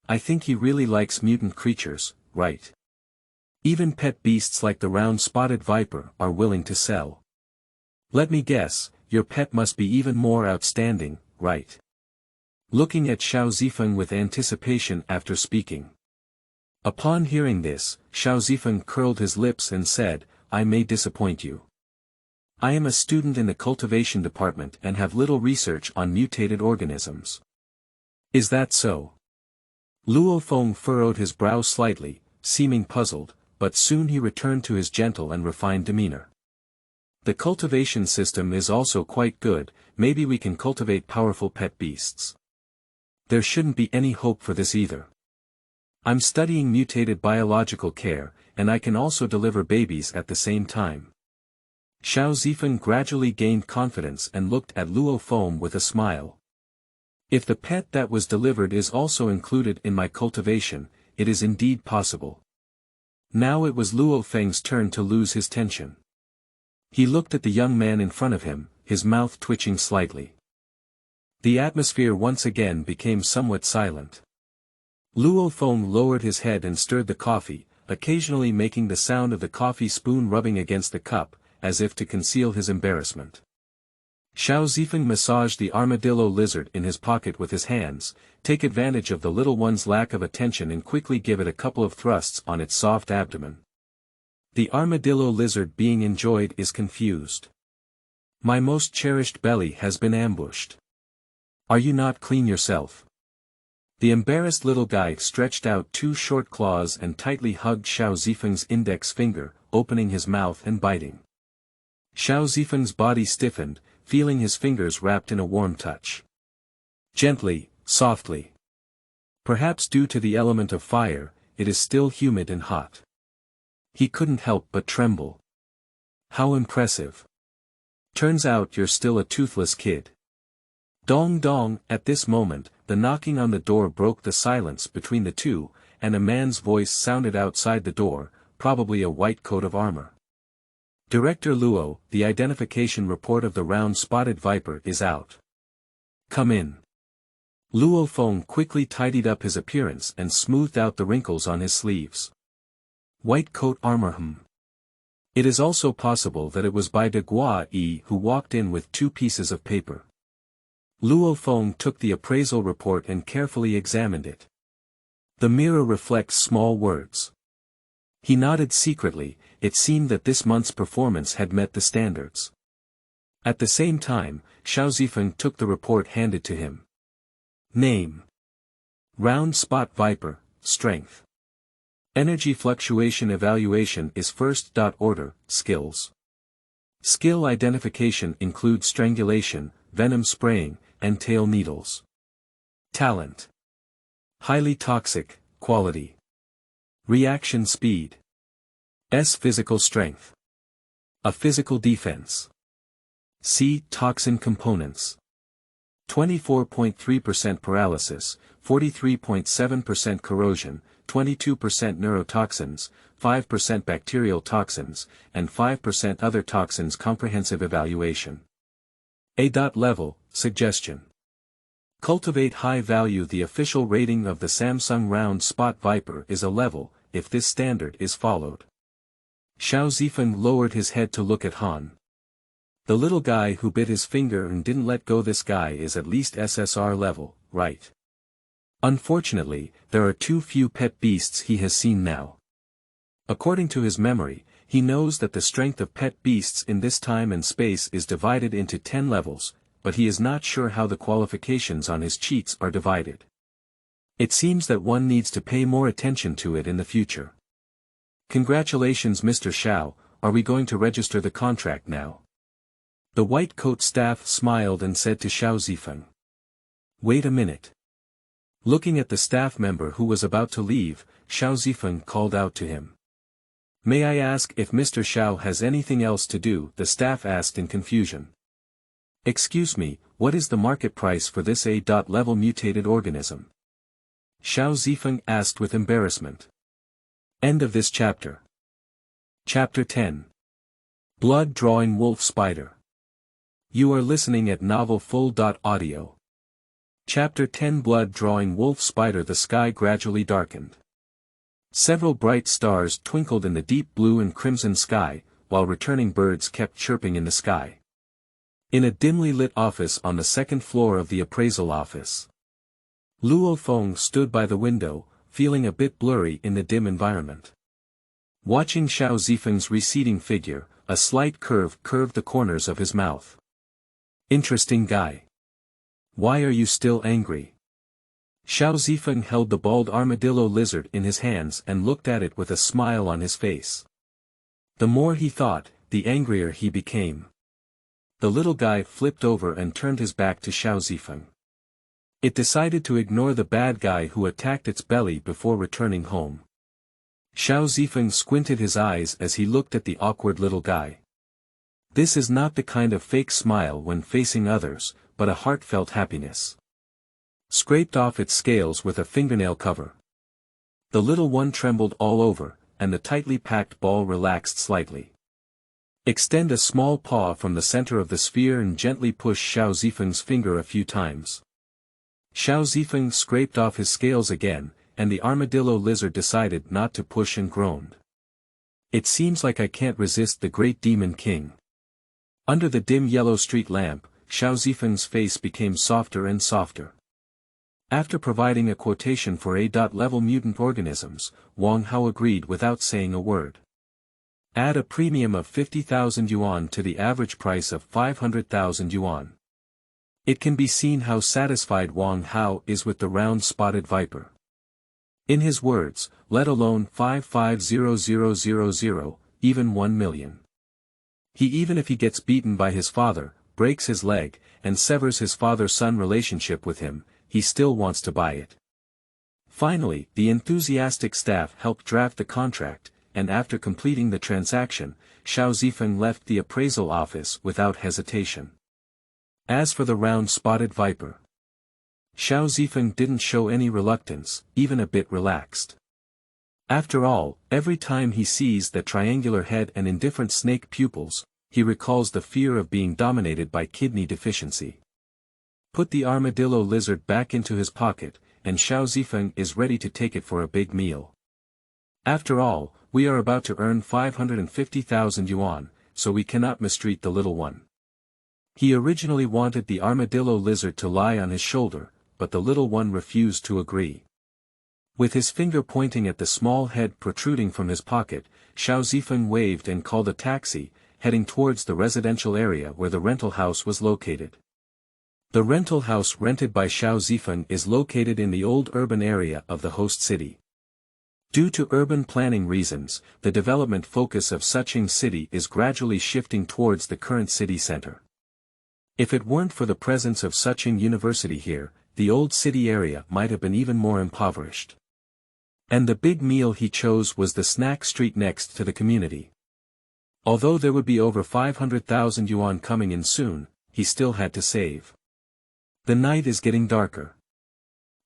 I think he really likes mutant creatures, right? Even pet beasts like the round spotted viper are willing to sell. Let me guess, your pet must be even more outstanding, right?" Looking at Shao Zifeng with anticipation after speaking. Upon hearing this, Shao Zifeng curled his lips and said, "I may disappoint you. I am a student in the cultivation department and have little research on mutated organisms." "Is that so?" Luo Feng furrowed his brow slightly, seeming puzzled, but soon he returned to his gentle and refined demeanor. "The cultivation system is also quite good, maybe we can cultivate powerful pet beasts. There shouldn't be any hope for this either. I'm studying mutated biological care, and I can also deliver babies at the same time." Shao Zifeng gradually gained confidence and looked at Luo Feng with a smile. "If the pet that was delivered is also included in my cultivation, it is indeed possible." Now it was Luo Feng's turn to lose his tension. He looked at the young man in front of him, his mouth twitching slightly. The atmosphere once again became somewhat silent. Luo Feng lowered his head and stirred the coffee, occasionally making the sound of the coffee spoon rubbing against the cup, as if to conceal his embarrassment. Shao Zifeng massaged the armadillo lizard in his pocket with his hands, take advantage of the little one's lack of attention and quickly give it a couple of thrusts on its soft abdomen. The armadillo lizard being enjoyed is confused. "My most cherished belly has been ambushed. Are you not clean yourself?" The embarrassed little guy stretched out two short claws and tightly hugged Shao Zifeng's index finger, opening his mouth and biting. Shao Zifeng's body stiffened, feeling his fingers wrapped in a warm touch. Gently, softly. Perhaps due to the element of fire, it is still humid and hot. He couldn't help but tremble. How impressive. Turns out you're still a toothless kid. Dong dong, at this moment, the knocking on the door broke the silence between the two, and a man's voice sounded outside the door, probably a white coat of armor. "Director Luo, the identification report of the round spotted viper is out. Come in." Luo Feng quickly tidied up his appearance and smoothed out the wrinkles on his sleeves. White coat armor. It is also possible that it was Bai de Gua Yi who walked in with 2 pieces of paper. Luo Feng took the appraisal report and carefully examined it. The mirror reflects small words. He nodded secretly, it seemed that this month's performance had met the standards. At the same time, Shao Zifeng took the report handed to him. Name. Round Spot Viper, Strength. Energy Fluctuation Evaluation is first. Order, Skills. Skill identification includes strangulation, venom spraying, and tail needles. Talent. Highly toxic, quality. Reaction speed. S. Physical strength. A physical defense. C. Toxin components. 24.3% paralysis, 43.7% corrosion, 22% neurotoxins, 5% bacterial toxins, and 5% other toxins. Comprehensive evaluation. A. Level, suggestion. Cultivate high value. The official rating of the Samsung Round Spot Viper is a level, if this standard is followed. Shao Zifeng lowered his head to look at Han. The little guy who bit his finger and didn't let go. This guy is at least SSR level, right? Unfortunately, there are too few pet beasts he has seen now. According to his memory, he knows that the strength of pet beasts in this time and space is divided into 10 levels, but he is not sure how the qualifications on his cheats are divided. It seems that one needs to pay more attention to it in the future. Congratulations, Mr. Shao, are we going to register the contract now? The white coat staff smiled and said to Shao Zifeng. Wait a minute. Looking at the staff member who was about to leave, Shao Zifeng called out to him. May I ask if Mr. Shao has anything else to do? The staff asked in confusion. Excuse me, what is the market price for this A-level mutated organism? Shao Zifeng asked with embarrassment. End of this chapter. Chapter 10. Blood Drawing Wolf Spider. You are listening at novelfull.audio. Chapter 10. Blood Drawing Wolf Spider. The sky gradually darkened. Several bright stars twinkled in the deep blue and crimson sky, while returning birds kept chirping in the sky. In a dimly lit office on the second floor of the appraisal office, Luo Feng stood by the window, feeling a bit blurry in the dim environment. Watching Shao Zifeng's receding figure, a slight curve curved the corners of his mouth. Interesting guy. Why are you still angry? Shao Zifeng held the bald armadillo lizard in his hands and looked at it with a smile on his face. The more he thought, the angrier he became. The little guy flipped over and turned his back to Shao Zifeng. It decided to ignore the bad guy who attacked its belly before returning home. Shao Zifeng squinted his eyes as he looked at the awkward little guy. This is not the kind of fake smile when facing others, but a heartfelt happiness. Scraped off its scales with a fingernail cover. The little one trembled all over, and the tightly packed ball relaxed slightly. Extend a small paw from the center of the sphere and gently push Shao Zifeng's finger a few times. Shao Zifeng scraped off his scales again, and the armadillo lizard decided not to push and groaned. It seems like I can't resist the great demon king. Under the dim yellow street lamp, Shao Zifeng's face became softer and softer. After providing a quotation for A-level mutant organisms, Wang Hao agreed without saying a word. Add a premium of 50,000 yuan to the average price of 500,000 yuan. It can be seen how satisfied Wang Hao is with the round spotted viper. In his words, let alone 55,000,000, even 1 million. Even if he gets beaten by his father, breaks his leg, and severs his father-son relationship with him, he still wants to buy it. Finally, the enthusiastic staff helped draft the contract, and after completing the transaction, Shao Zifeng left the appraisal office without hesitation. As for the round spotted viper, Shao Zifeng didn't show any reluctance, even a bit relaxed. After all, every time he sees that triangular head and indifferent snake pupils, he recalls the fear of being dominated by kidney deficiency. Put the armadillo lizard back into his pocket, and Shao Zifeng is ready to take it for a big meal. After all, we are about to earn 550,000 yuan, so we cannot mistreat the little one. He originally wanted the armadillo lizard to lie on his shoulder, but the little one refused to agree. With his finger pointing at the small head protruding from his pocket, Shao Zifeng waved and called a taxi, heading towards the residential area where the rental house was located. The rental house rented by Shao Zifeng is located in the old urban area of the host city. Due to urban planning reasons, the development focus of Suzhou city is gradually shifting towards the current city center. If it weren't for the presence of Suzhou University here, the old city area might have been even more impoverished. And the big meal he chose was the snack street next to the community. Although there would be over 500,000 yuan coming in soon, he still had to save. The night is getting darker.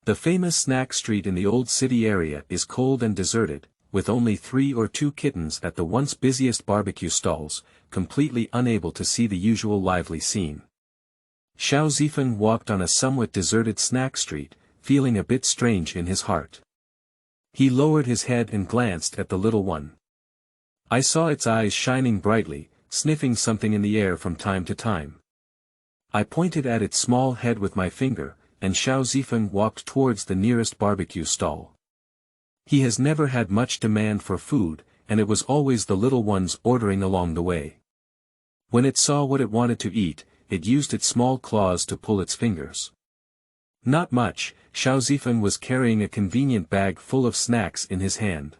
The famous snack street in the old city area is cold and deserted, with only 3 or 2 kittens at the once busiest barbecue stalls, completely unable to see the usual lively scene. Shao Zifeng walked on a somewhat deserted snack street, feeling a bit strange in his heart. He lowered his head and glanced at the little one. I saw its eyes shining brightly, sniffing something in the air from time to time. I pointed at its small head with my finger, and Shao Zifeng walked towards the nearest barbecue stall. He has never had much demand for food, and it was always the little ones ordering along the way. When it saw what it wanted to eat, it used its small claws to pull its fingers. Not much. Shao Zifeng was carrying a convenient bag full of snacks in his hand.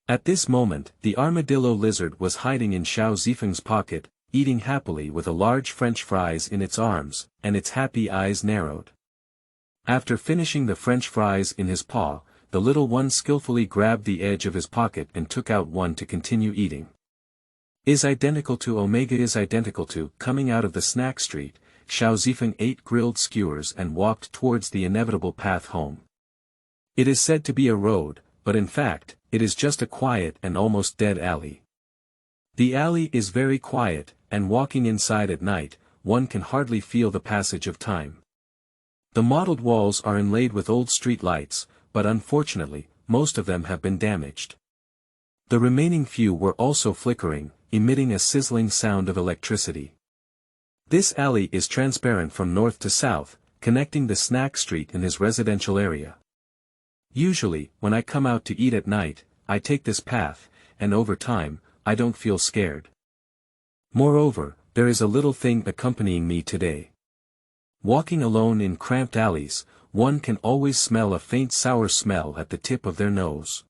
At this moment, the armadillo lizard was hiding in Shao Zifeng's pocket, eating happily with a large French fries in its arms, and its happy eyes narrowed. After finishing the French fries in his paw, the little one skillfully grabbed the edge of his pocket and took out one to continue eating. Is identical to Omega is identical to. Coming out of the snack street, Shao Zifeng ate grilled skewers and walked towards the inevitable path home. It is said to be a road, but in fact, it is just a quiet and almost dead alley. The alley is very quiet, and walking inside at night, one can hardly feel the passage of time. The mottled walls are inlaid with old street lights, but unfortunately, most of them have been damaged. The remaining few were also flickering, emitting a sizzling sound of electricity. This alley is transparent from north to south, connecting the snack street and his residential area. Usually, when I come out to eat at night, I take this path, and over time, I don't feel scared. Moreover, there is a little thing accompanying me today. Walking alone in cramped alleys, one can always smell a faint sour smell at the tip of their nose.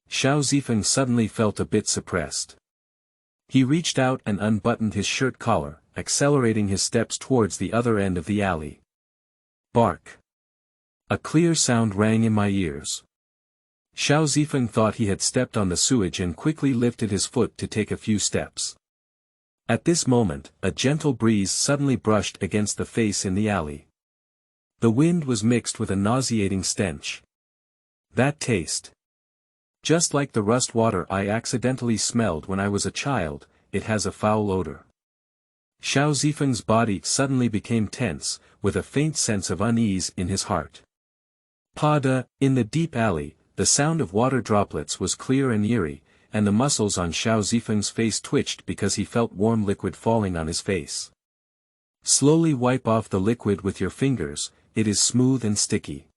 Shao Zifeng suddenly felt a bit suppressed. He reached out and unbuttoned his shirt collar, accelerating his steps towards the other end of the alley. Bark! A clear sound rang in my ears. Shao Zifeng thought he had stepped on the sewage and quickly lifted his foot to take a few steps. At this moment, a gentle breeze suddenly brushed against the face in the alley. The wind was mixed with a nauseating stench. That taste. Just like the rust water I accidentally smelled when I was a child, it has a foul odor. Shao Zifeng's body suddenly became tense, with a faint sense of unease in his heart. In the deep alley, the sound of water droplets was clear and eerie, and the muscles on Shao Zifeng's face twitched because he felt warm liquid falling on his face. Slowly wipe off the liquid with your fingers, it is smooth and sticky.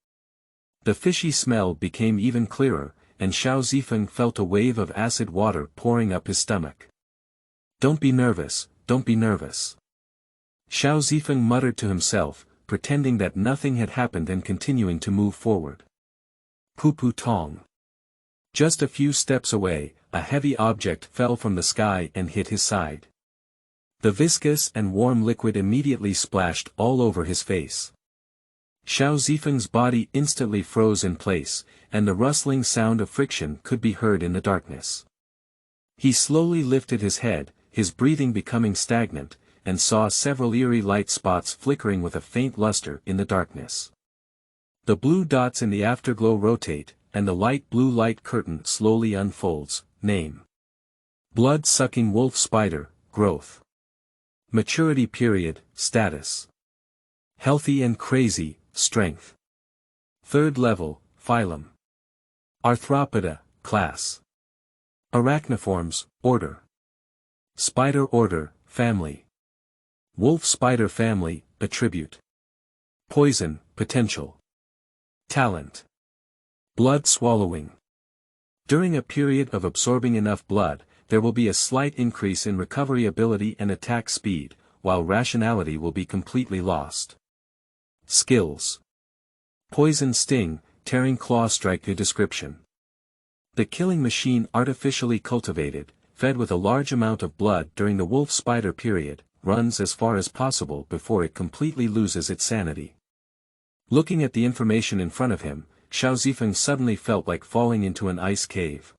The fishy smell became even clearer, and Shao Zifeng felt a wave of acid water pouring up his stomach. Don't be nervous, don't be nervous. Shao Zifeng muttered to himself, pretending that nothing had happened and continuing to move forward. Poo-poo tong. Just a few steps away, a heavy object fell from the sky and hit his side. The viscous and warm liquid immediately splashed all over his face. Shao Zifeng's body instantly froze in place, and the rustling sound of friction could be heard in the darkness. He slowly lifted his head, his breathing becoming stagnant, and saw several eerie light spots flickering with a faint luster in the darkness. The blue dots in the afterglow rotate, and the light blue light curtain slowly unfolds. Name: blood-sucking wolf spider, growth. Maturity period, status. Healthy and crazy, strength. Third level, phylum. Arthropoda, class. Arachniforms, order. Spider order, family. Wolf spider family, attribute. Poison, potential. Talent. Blood swallowing. During a period of absorbing enough blood, there will be a slight increase in recovery ability and attack speed, while rationality will be completely lost. Skills. Poison sting, tearing claw strike. Description. The killing machine artificially cultivated, fed with a large amount of blood during the wolf spider period, runs as far as possible before it completely loses its sanity. Looking at the information in front of him, Shao Zifeng suddenly felt like falling into an ice cave.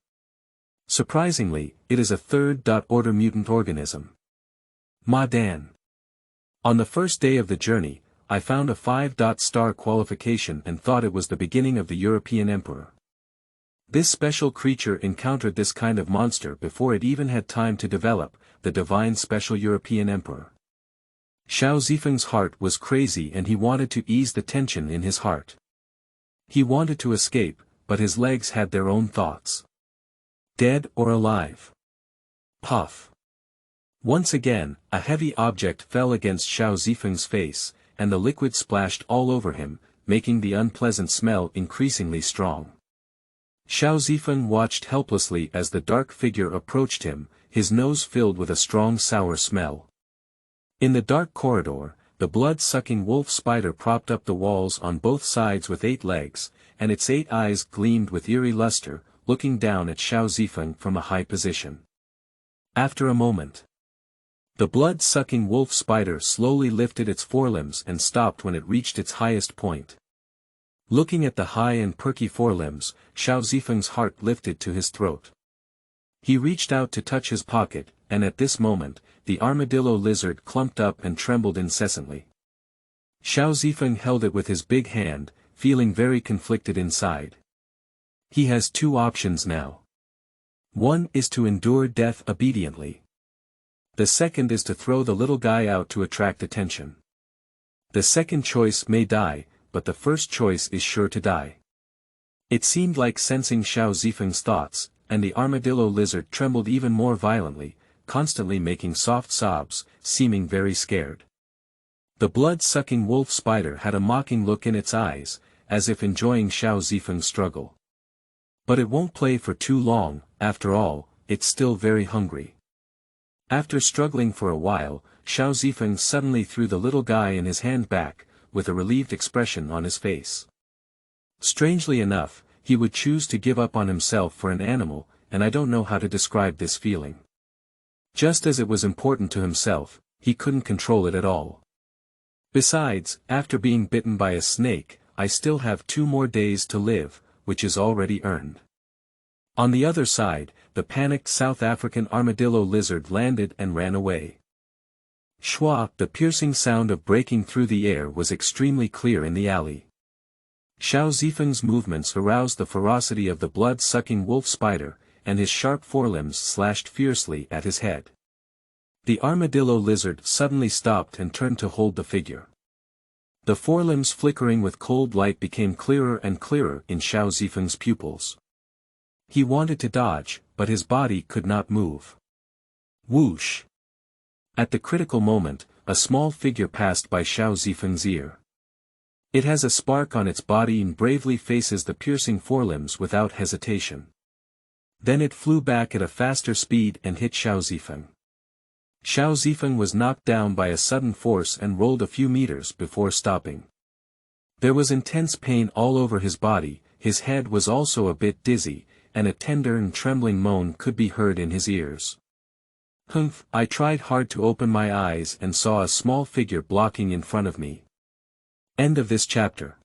Surprisingly, it is a third-order mutant organism. Madan. On the first day of the journey, I found a 5-star qualification and thought it was the beginning of the European Emperor. This special creature encountered this kind of monster before it even had time to develop, the divine special European Emperor. Shao Zifeng's heart was crazy and he wanted to ease the tension in his heart. He wanted to escape, but his legs had their own thoughts. Dead or alive? Puff. Once again, a heavy object fell against Shao Zifeng's face, and the liquid splashed all over him, making the unpleasant smell increasingly strong. Shao Zifeng watched helplessly as the dark figure approached him, his nose filled with a strong sour smell. In the dark corridor, the blood-sucking wolf spider propped up the walls on both sides with 8 legs, and its 8 eyes gleamed with eerie luster, looking down at Shao Zifeng from a high position. After a moment, the blood-sucking wolf spider slowly lifted its forelimbs and stopped when it reached its highest point. Looking at the high and perky forelimbs, Shao Zifeng's heart lifted to his throat. He reached out to touch his pocket, and at this moment, the armadillo lizard clumped up and trembled incessantly. Shao Zifeng held it with his big hand, feeling very conflicted inside. He has 2 options now. One is to endure death obediently. The second is to throw the little guy out to attract attention. The second choice may die, but the first choice is sure to die. It seemed like sensing Shao Zifeng's thoughts, and the armadillo lizard trembled even more violently, constantly making soft sobs, seeming very scared. The blood-sucking wolf spider had a mocking look in its eyes, as if enjoying Shao Zifeng's struggle. But it won't play for too long, after all, it's still very hungry. After struggling for a while, Shao Zifeng suddenly threw the little guy in his hand back, with a relieved expression on his face. Strangely enough, he would choose to give up on himself for an animal, and I don't know how to describe this feeling. Just as it was important to himself, he couldn't control it at all. Besides, after being bitten by a snake, I still have 2 more days to live, which is already earned. On the other side, the panicked South African armadillo lizard landed and ran away. Schwa, the piercing sound of breaking through the air was extremely clear in the alley. Shao Zifeng's movements aroused the ferocity of the blood-sucking wolf spider, and his sharp forelimbs slashed fiercely at his head. The armadillo lizard suddenly stopped and turned to hold the figure. The forelimbs flickering with cold light became clearer and clearer in Shao Zifeng's pupils. He wanted to dodge, but his body could not move. Whoosh! At the critical moment, a small figure passed by Shao Zifeng's ear. It has a spark on its body and bravely faces the piercing forelimbs without hesitation. Then it flew back at a faster speed and hit Shao Zifeng. Shao Zifeng was knocked down by a sudden force and rolled a few meters before stopping. There was intense pain all over his body, his head was also a bit dizzy, and a tender and trembling moan could be heard in his ears. Humph! I tried hard to open my eyes and saw a small figure blocking in front of me. End of this chapter.